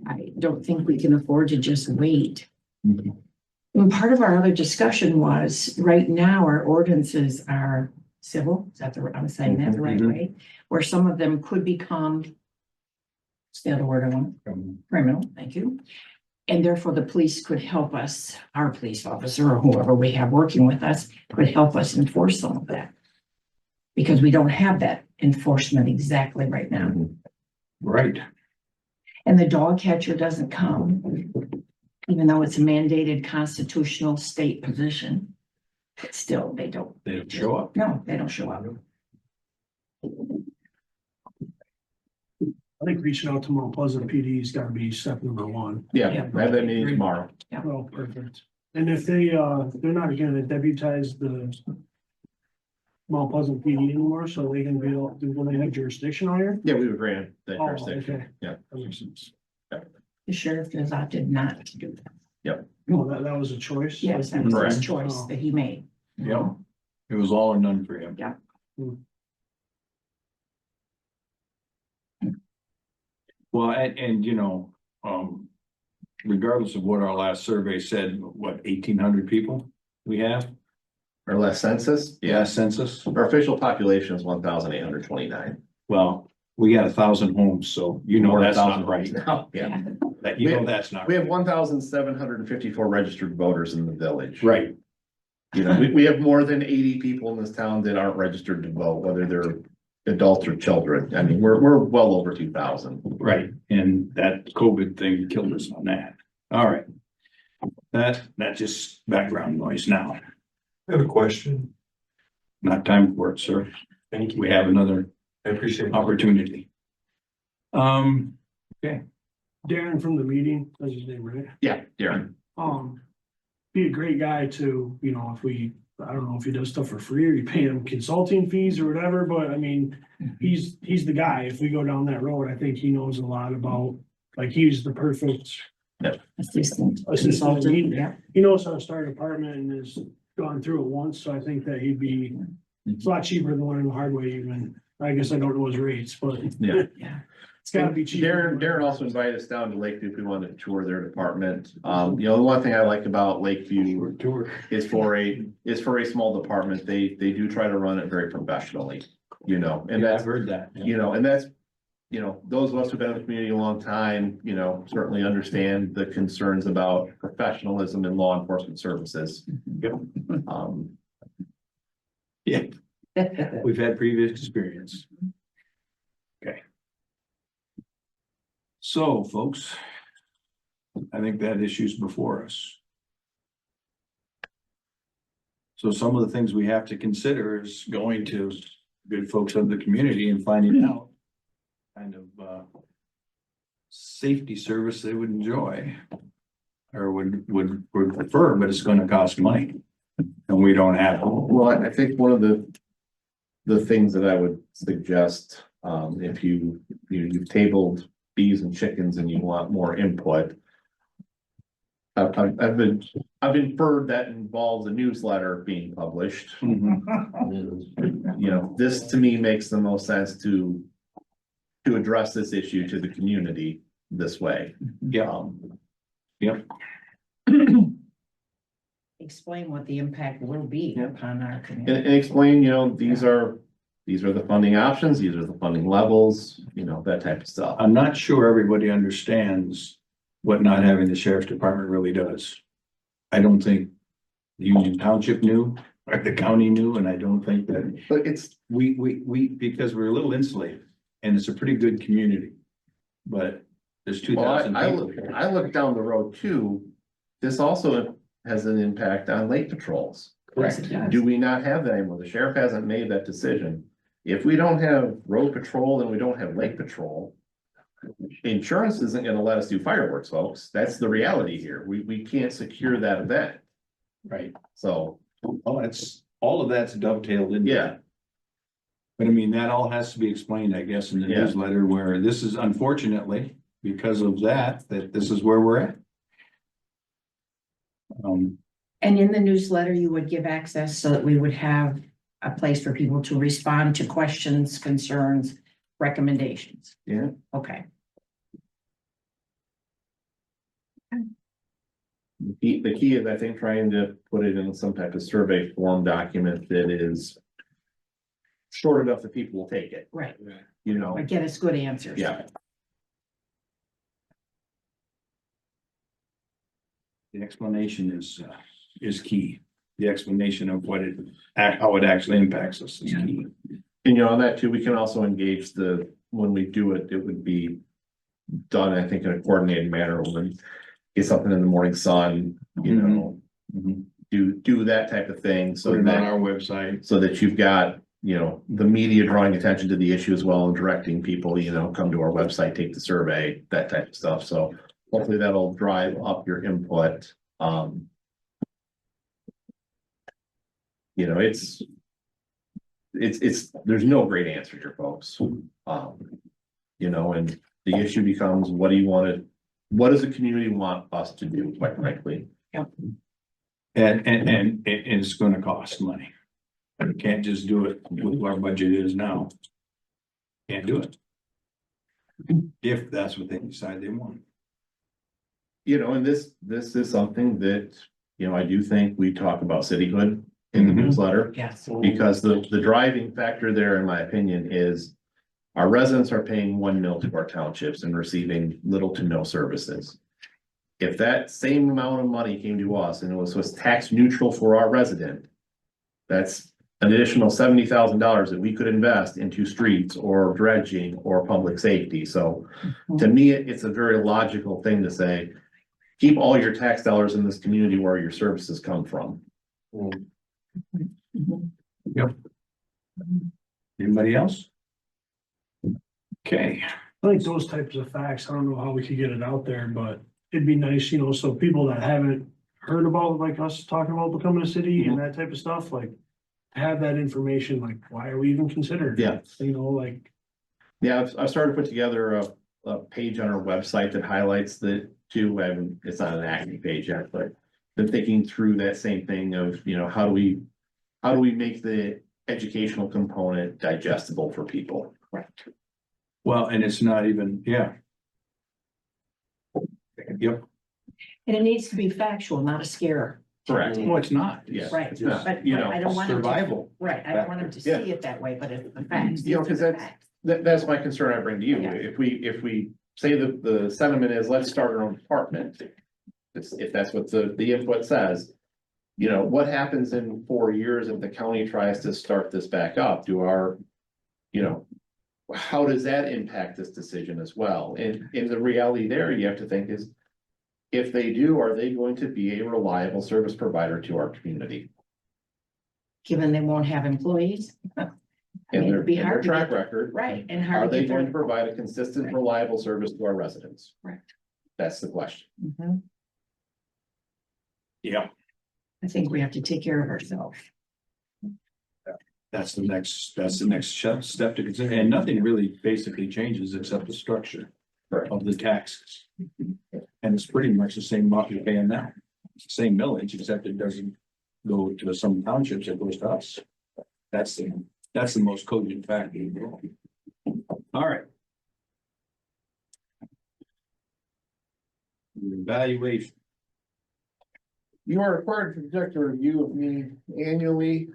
I don't think we can afford to just wait. And part of our other discussion was, right now, our ordinances are civil, is that I'm saying that the right way? Where some of them could become, what's the other word I want? Criminal, thank you. And therefore the police could help us, our police officer or whoever we have working with us could help us enforce some of that. Because we don't have that enforcement exactly right now. Right. And the dog catcher doesn't come, even though it's a mandated constitutional state position. But still, they don't show up. No, they don't show up. I think reaching out to Mount Pleasant PD's gotta be step number one. yeah, I have that meeting tomorrow. Oh, perfect. And if they're not gonna deputize the Mount Pleasant PD anymore, so they can be, will they have jurisdiction on here? Yeah, we would grant that Oh, jurisdiction, okay. yeah. That makes sense. The sheriff has opted not to do that. No, that was a choice. Yes, that was his Correct. choice that he made. Yep. It was all or none for him. Yeah. Well, and you know, regardless of what our last survey said, what, 1,800 people we have? Or less census? Yeah, census. Our official population is 1,829. Well, We got 1,000 homes, so you know that's not right. Yeah, That, you know that's not we right. have 1,754 registered voters in the village. Right, You know, we have more than 80 people in this town that aren't registered to vote, whether they're adults or children. I mean, we're well over 2,000. right. And that COVID thing killed us on that. All right. That's just background noise now. I have a question. Not time for it, sir. Thank you. We have another I appreciate it. opportunity. Darren from the meeting, that's his name, right? Yeah, Darren. Be a great guy to, you know, if we, I don't know if he does stuff for free or you pay him consulting fees or whatever, but I mean, he's the guy. If we go down that road, I think he knows a lot about, like, he's the perfect Assistant. assistant. He, Yeah. he knows how to start a department and has gone through it once, so I think that he'd be, it's a lot cheaper than learning the hard way even. I guess I don't know his rates, but Yeah. it's gotta be cheaper. Darren also invited us down to Lakeview if we wanted to tour their department. You know, the one thing I like about Lakeview is for a small department, they do try to run it very professionally, you know, and Yeah, that's, I've heard that. you know, and that's, you know, those of us who've been in the community a long time, you know, certainly understand the concerns about professionalism in law enforcement services. Yeah, we've had previous experience. Okay. So, folks, I think that issue's before us. So some of the things we have to consider is going to good folks of the community and finding out kind of safety service they would enjoy or would prefer, but it's gonna cost money. And we don't have it. Well, I think one of the things that I would suggest, if you've tabled bees and chickens and you want more input. I've inferred that involves a newsletter being published. You know, this to me makes the most sense to address this issue to the community this way. Yeah. Yep. Explain what the impact will be upon our And community. explain, you know, these are the funding options, these are the funding levels, you know, that type of stuff. I'm not sure everybody understands what not having the sheriff's department really does. I don't think Union Township knew, or the county knew, and I don't think that But it's, we, because we're a little insulated and it's a pretty good community. But there's 2,000 people here. I look down the road too, this also has an impact on lake patrols. Yes, it does. Do we not have that anymore? The sheriff hasn't made that decision. If we don't have road patrol and we don't have lake patrol, insurance isn't gonna let us do fireworks, folks. That's the reality here. We can't secure that event. Right. So, Oh, all of that's dovetailed in. yeah, But I mean, that all has to be explained, I guess, in the Yeah. newsletter where this is unfortunately, because of that this is where we're at. And in the newsletter, you would give access so that we would have a place for people to respond to questions, concerns, recommendations. yeah. Okay. The key is, I think, trying to put it in some type of survey form document that is short enough that people will take it, Right. you know? But get us good answers. Yeah. The explanation is key. The explanation of how it actually impacts us is key. And you know, on that too, we can also engage when we do it, it would be done, I think, in a coordinated manner. When get something in the morning sun, you know, do that type of thing. So Put it on that our website. so that you've got, you know, the media drawing attention to the issue as well and directing people, you know, come to our website, take the survey, that type of stuff. So hopefully that'll drive up your input. You know, it's, there's no great answer here, folks. You know, and the issue becomes, what does the community want us to do, quite frankly? Yep. And it's gonna cost money. We can't just do it with what our budget is now. Can't do it. If that's what they decide they want. You know, and this is something that, you know, I do think we talk about cityhood in the newsletter. Yes. Because the driving factor there, in my opinion, is Our residents are paying 1 mil to our townships and receiving little to no services. If that same amount of money came to us and it was tax neutral for our resident, that's an additional $70,000 that we could invest into streets or dredging or public safety. So to me, it's a very logical thing to say, keep all your tax dollars in this community where your services come from. Anybody else? Okay, I think those types of facts, I don't know how we could get it out there, but it'd be nice, you know, so people that haven't heard about, like us talking about becoming a city and that type of stuff, like. Have that information, like, why are we even considered? Yeah. You know, like, Yeah, I've started to put together a page on our website that highlights the two, and it's not an active page yet, but been thinking through that same thing of, you know, how do we make the educational component digestible for people? Correct. well, and it's not even, yeah. Yep, And it needs to be factual, not a scare. Correct. well, it's not. Yes. Right, It's not, but you know, I don't want them to, survival. right, I don't want them to Yeah. see it that way, but it's the facts. You know, These 'cause are the that's- facts. that's my concern I bring to you. Yeah. If we say that the sentiment is, let's start our own department. If that's what the input says, you know, what happens in 4 years if the county tries to start this back up? You know, how does that impact this decision as well? And in the reality there, you have to think is, if they do, are they going to be a reliable service provider to our community? Given they won't have employees. I In mean, their, it'd be in their hard to track get, record, right, and are hard to they get going to their. provide a consistent, Right. reliable service to our residents? Correct. That's the question. Mhm. Yeah, I think we have to take care of ourselves. that's the next step to consider, and nothing really basically changes except the structure of the taxes. And it's pretty much the same amount you're paying now, it's the same millage, except it doesn't go to some townships, it goes to us. That's the most cogent factor. All right. Evaluation. You are required to conduct a review of me annually.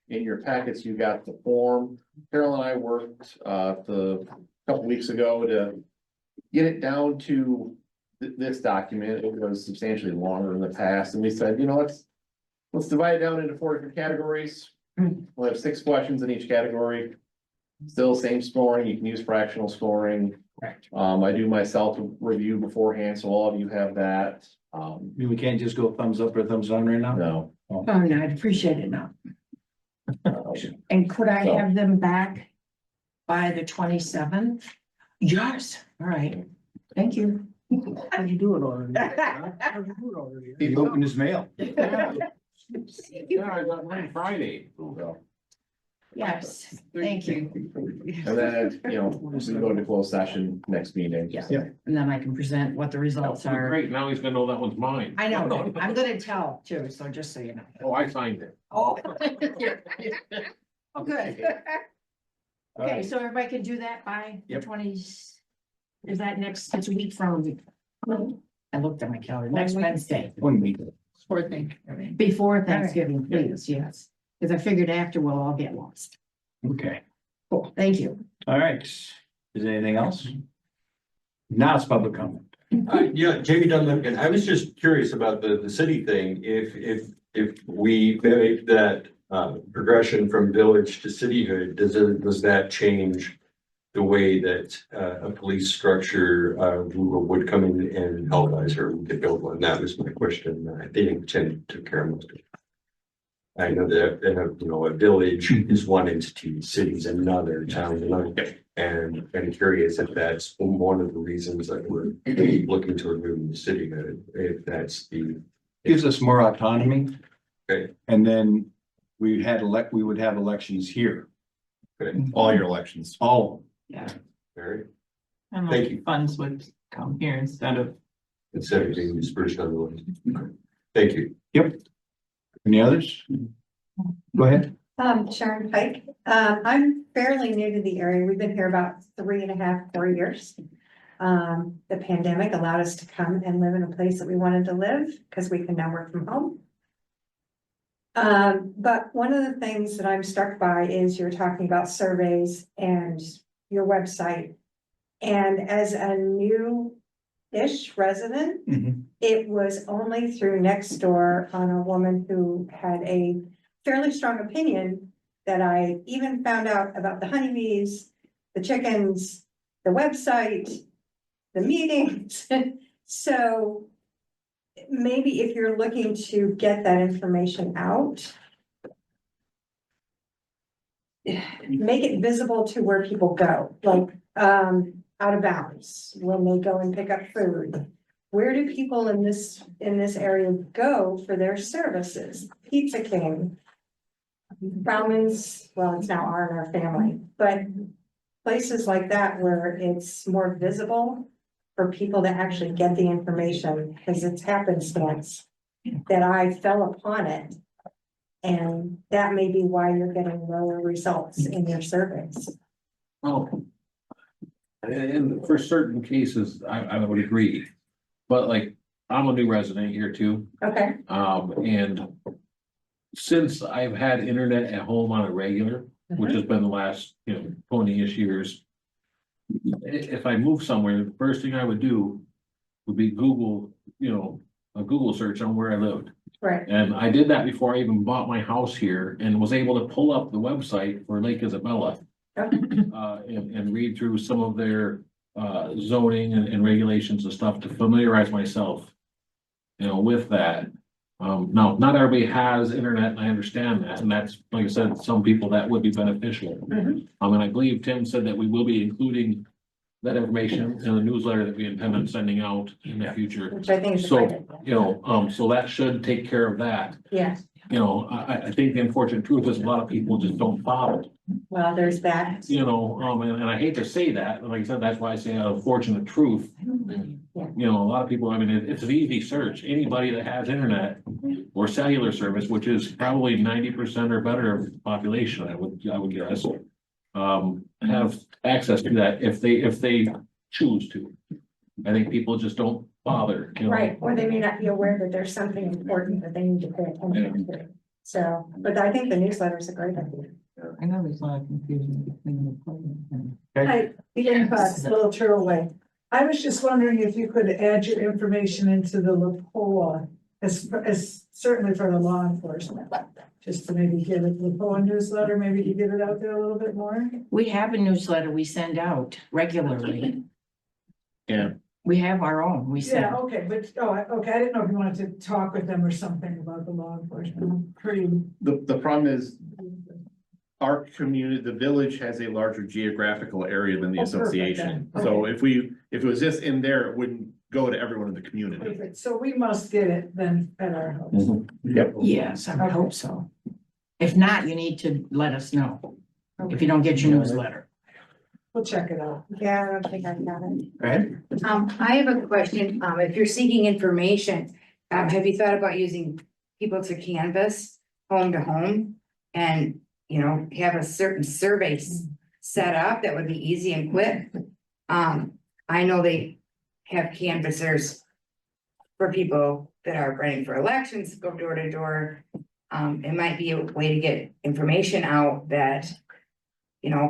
In your packets, you got the form. Carol and I worked, the couple weeks ago to get it down to this document. It was substantially longer in the past, and we said, you know, let's divide it down into 4 different categories. We'll have 6 questions in each category. Still same scoring. You can use fractional scoring. I do my self-review beforehand, so all of you have that. We can't just go thumbs up or thumbs down right now? No. Oh, no, I'd appreciate it now. And could I So- have them back by the 27th? Yes, all right, thank you. how'd you do it already? How'd you do it already? He opened his mail. Yeah, I got mine Friday. So, Yes, thank you. and then, you know, we can go into closed session next meeting. Yeah, and then I can present what the results are. Great, now he's gonna know that one's mine. I know, I'm gonna tell too, so just so you know. Oh, I signed it. Oh. Oh, good. Okay, so everybody can do that by the Yep. 20s. Is that next, it's a week from, I looked at my calendar, next Wednesday, 1 week. before Thanksgiving, please, yes. Because I figured after we'll all get lost. Okay, Cool, thank you. all right. Is there anything else? Now it's public comment. Yeah, Jamie Dunlap, I was just curious about the city thing, if we make that progression from village to cityhood, does that change the way that a police structure would come in and help us, or we could build one? That was my question. I think Chen took care of most of it. I know that, you know, a village is one entity, city's another, town's another. And I'm curious if that's one of the reasons that we're looking to remove the cityhood, if that's the. Gives us more autonomy. Okay. And then we would have elections here, All your elections. all of them. Yeah. Very, And Thank like you. funds would come here instead of. instead of being dispersed on the ones. Thank you. Any others? Go ahead. Sharon Pike. I'm fairly new to the area. We've been here about 3.5, 4 years. The pandemic allowed us to come and live in a place that we wanted to live because we can now work from home. But one of the things that I'm struck by is you're talking about surveys and your website. And as a new-ish resident, Mhm. it was only through Nextdoor on a woman who had a fairly strong opinion that I even found out about the honeybees, the chickens, the website, the meetings. So maybe if you're looking to get that information out, make it visible to where people go, like, out of bounds, when they go and pick up food. Where do people in this area go for their services? Pizza King, Bauman's, well, it's now our family, but places like that where it's more visible for people to actually get the information, because it's happenstance that I fell upon it. And that may be why you're getting lower results in your surveys. Oh. And for certain cases, I would agree, but like, I'm a new resident here too. Okay, And since I've had internet at home on a regular, which has been the last, 20-ish years. If I move somewhere, the first thing I would do would be Google, a Google search on where I lived. right. And I did that before I even bought my house here and was able to pull up the website for Lake Isabella. And read through some of their zoning and regulations and stuff to familiarize myself, with that. Now, not everybody has internet, and I understand that, and that's, like I said, some people that would be beneficial. Mhm. And I believe Tim said that we will be including that information in the newsletter that we intend on sending out in the future. Which I think is a So, great idea. So that should take care of that. Yes, I think the unfortunate truth is a lot of people just don't follow. well, there's that. And I hate to say that, and like I said, that's why I say an unfortunate truth. Yeah. A lot of people, I mean, it's an easy search. Anybody that has internet or cellular service, which is probably 90% or better of the population, I would guess. Have access to that if they choose to. I think people just don't bother. Right, or they may not be aware that there's something important that they need to pay attention to. So, but I think the newsletter is a great idea. I know there's a lot of confusion between the plans and. Hi, Ian Fox, Little Turtle Way. I was just wondering if you could add your information into the LaPoa, as certainly for the law enforcement. Just to maybe get a LaPoa newsletter, maybe to get it out there a little bit more. We have a newsletter we send out regularly. Yeah. We have our own, we send. Yeah, okay, but, okay, I didn't know if you wanted to talk with them or something about the law enforcement. I'm pretty. The problem is our community, the village has a larger geographical area than the Oh, perfect, association. then. So if it was just in there, it wouldn't go to everyone in the community. Perfect, so we must get it then at our house. Yep. Yes, I would hope so. If not, you need to let us know, if you don't get your newsletter. We'll check it out. Yeah, I don't think I got it. Go ahead. I have a question. If you're seeking information, have you thought about using people to canvas home to home? And, have a certain survey set up that would be easy and quick. I know they have canvassers for people that are running for elections, go door to door. It might be a way to get information out that,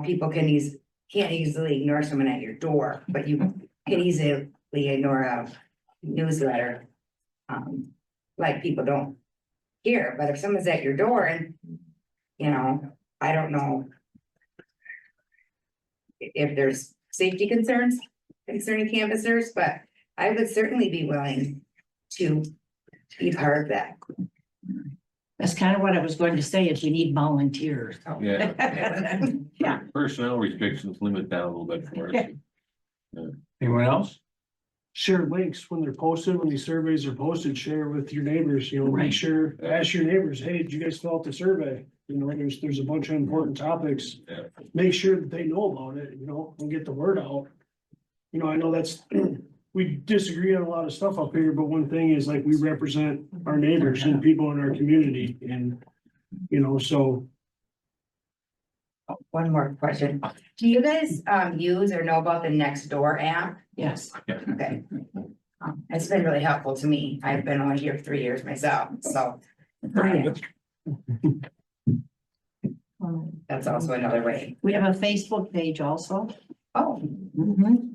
people can't easily ignore someone at your door, but you can easily ignore a newsletter. Like people don't hear, but if someone's at your door and, I don't know if there's safety concerns concerning canvassers, but I would certainly be willing to be part of that. That's kind of what I was going to say, is we need volunteers. Yeah. Yeah. Personnel restrictions limit that a little bit for us. Anyone else? Share links when they're posted, when these surveys are posted, share with your neighbors, Right. make sure, ask your neighbors, hey, did you guys fill out the survey? There's a bunch of important topics. Yeah. Make sure that they know about it, and get the word out. I know we disagree on a lot of stuff up here, but one thing is like we represent our neighbors and people in our community and, so. One more question. Do you guys use or know about the Nextdoor app? Yes. Okay. It's been really helpful to me. I've been only here 3 years myself, so. That's also another way. We have a Facebook page also. Oh, Mhm.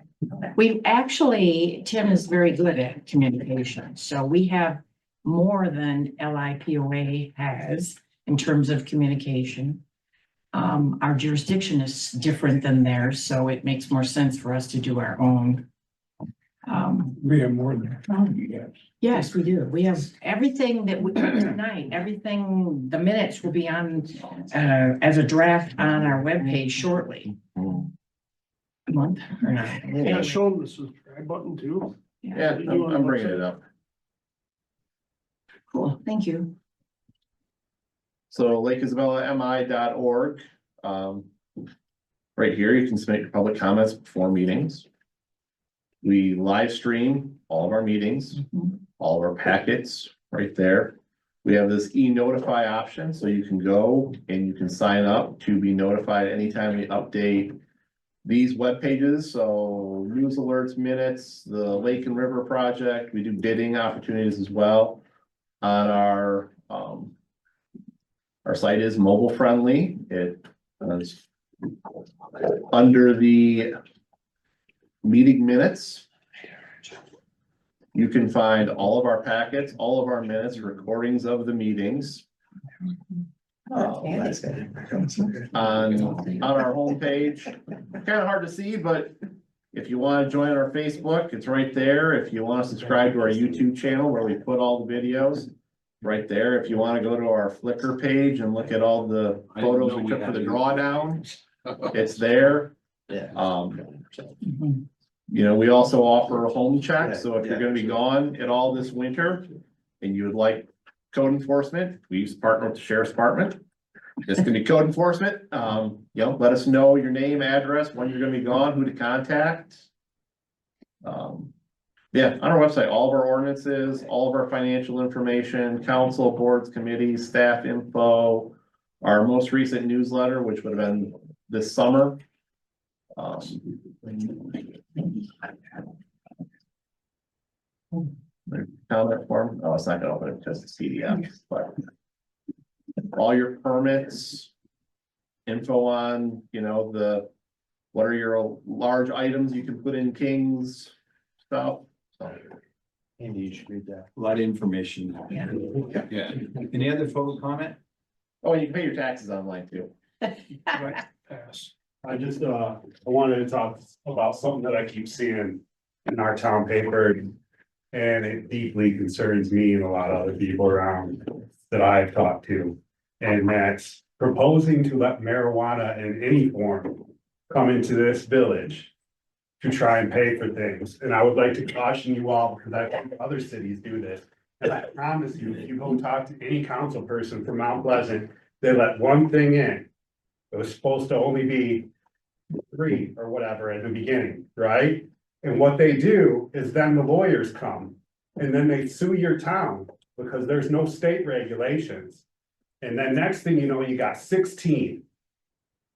We actually, Tim is very good at communication, so we have more than LIPOA has in terms of communication. Our jurisdiction is different than theirs, so it makes more sense for us to do our own. We have more than a county, yes. Yes, we do. We have everything that we do tonight, everything, the minutes will be on, as a draft on our webpage shortly. A month or not. Yeah, Anyway. show them the subscribe button too. Yeah, I'm bringing it up. Cool, thank you. So lakeisabellami.org. Right here, you can submit your public comments before meetings. We live stream all of our meetings, all of our packets right there. We have this e-notify option, so you can go and you can sign up to be notified anytime we update these web pages. So news alerts, minutes, the Lake and River project, we do bidding opportunities as well. On our site is mobile friendly. It is under the meeting minutes. You can find all of our packets, all of our minutes, recordings of the meetings. On our homepage, kind of hard to see, but if you want to join our Facebook, it's right there. If you want to subscribe to our YouTube channel where we put all the videos, right there. If you want to go to our Flickr page and look at all the photos we took for the drawdown, it's there. You know, we also offer home checks, so if you're gonna be gone at all this winter and you would like code enforcement, we used to partner with the sheriff's department. It's gonna be code enforcement, you know, let us know your name, address, when you're gonna be gone, who to contact. Yeah, on our website, all of our ordinances, all of our financial information, council, boards, committees, staff info, our most recent newsletter, which would have been this summer. Comment form, oh, it's not gonna open it because it's PDF, but all your permits, info on, you know, what are your large items you can put in King's stuff. So, Andy, you should read that. A lot of information. Yeah. Any other public comment? oh, you can pay your taxes online too. Pass. I just, I wanted to talk about something that I keep seeing in our town paper. And it deeply concerns me and a lot of other people around that I've talked to. And that's proposing to let marijuana in any form come into this village to try and pay for things. And I would like to caution you all, because I think other cities do this. And I promise you, if you go talk to any council person from Mount Pleasant, they let one thing in. It was supposed to only be 3 or whatever at the beginning, right? And what they do is then the lawyers come and then they sue your town because there's no state regulations. And then next thing you know, you got 16.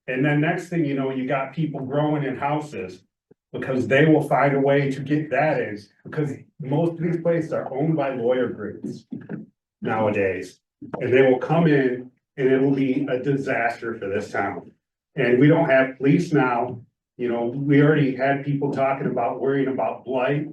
And then next thing you know, you got people growing in houses because they will find a way to get that in, because most of these places are owned by lawyer groups nowadays. And they will come in and it will be a disaster for this town. And we don't have police now. You know, we already had people talking about worrying about blight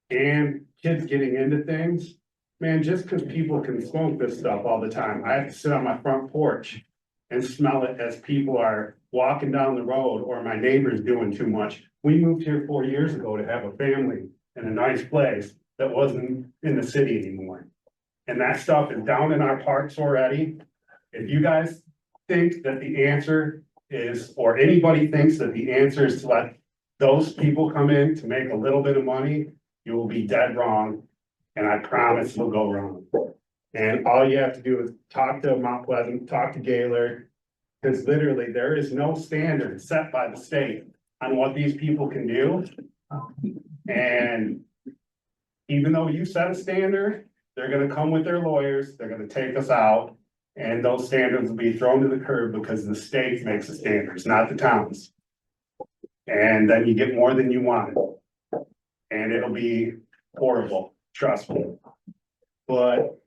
and kids getting into things. Man, just because people can smoke this stuff all the time, I have to sit on my front porch and smell it as people are walking down the road or my neighbor's doing too much. We moved here 4 years ago to have a family in a nice place that wasn't in the city anymore. And that stuff is down in our parks already. If you guys think that the answer is, or anybody thinks that the answer is to let those people come in to make a little bit of money, you will be dead wrong. And I promise you'll go wrong. And all you have to do is talk to Mount Pleasant, talk to Gaylord, because literally there is no standard set by the state on what these people can do. And even though you set a standard, they're gonna come with their lawyers, they're gonna take us out. And those standards will be thrown to the curb because the state makes the standards, not the towns. And then you get more than you wanted. And it'll be horrible, trust me. But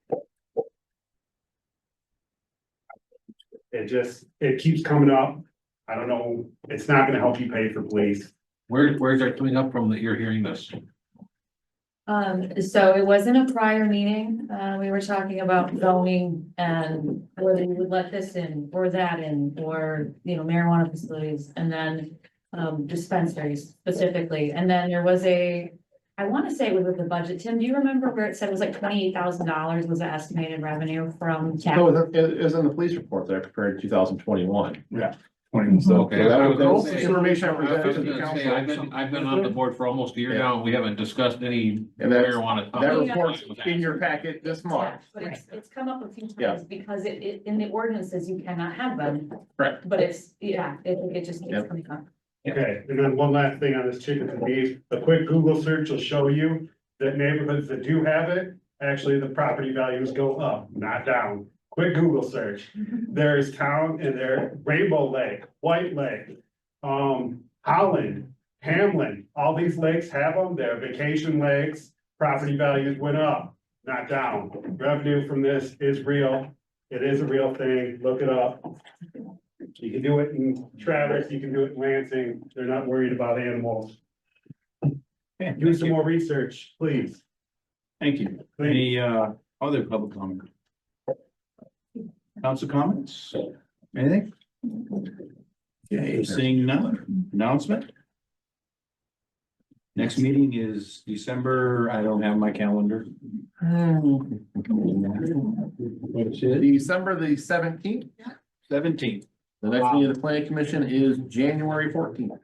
it keeps coming up. I don't know, it's not gonna help you pay for police. Where's that coming up from that you're hearing this? So it was in a prior meeting, we were talking about zoning and whether you would let this in or that in, or, you know, marijuana facilities, and then dispensaries specifically, and then there was I want to say it was with the budget. Tim, do you remember where it said it was like $28,000 was the estimated revenue from tax? No, it was in the police report that I prepared in 2021. Yeah. So Okay. that I was was the gonna say- information I I was presented to the gonna say, council. I've been on the board for almost a year now, and we haven't discussed any And that's- marijuana. That report's in your packet this Yeah, month. but it's come up a few Yeah. times because it, in the ordinances, you cannot have them, Correct. but it just keeps Yep. coming up. Okay, and then one last thing on this chickens and beef, a quick Google search will show you that neighborhoods that do have it, actually the property values go up, not down. Quick Google search. There's town and there, Rainbow Lake, White Lake, Holland, Hamlin, all these lakes have them, they're vacation lakes, property values went up, not down. Revenue from this is real, it is a real thing, look it up. You can do it in Travis, you can do it in Lansing, they're not worried about animals. Do some more research, please. Thank you. Any, other public comment? Council comments? Anything? Okay, seeing none. Announcement? Next meeting is December, I don't have my calendar. December the 17th. 17th. The next meeting of the planning commission is January 14th.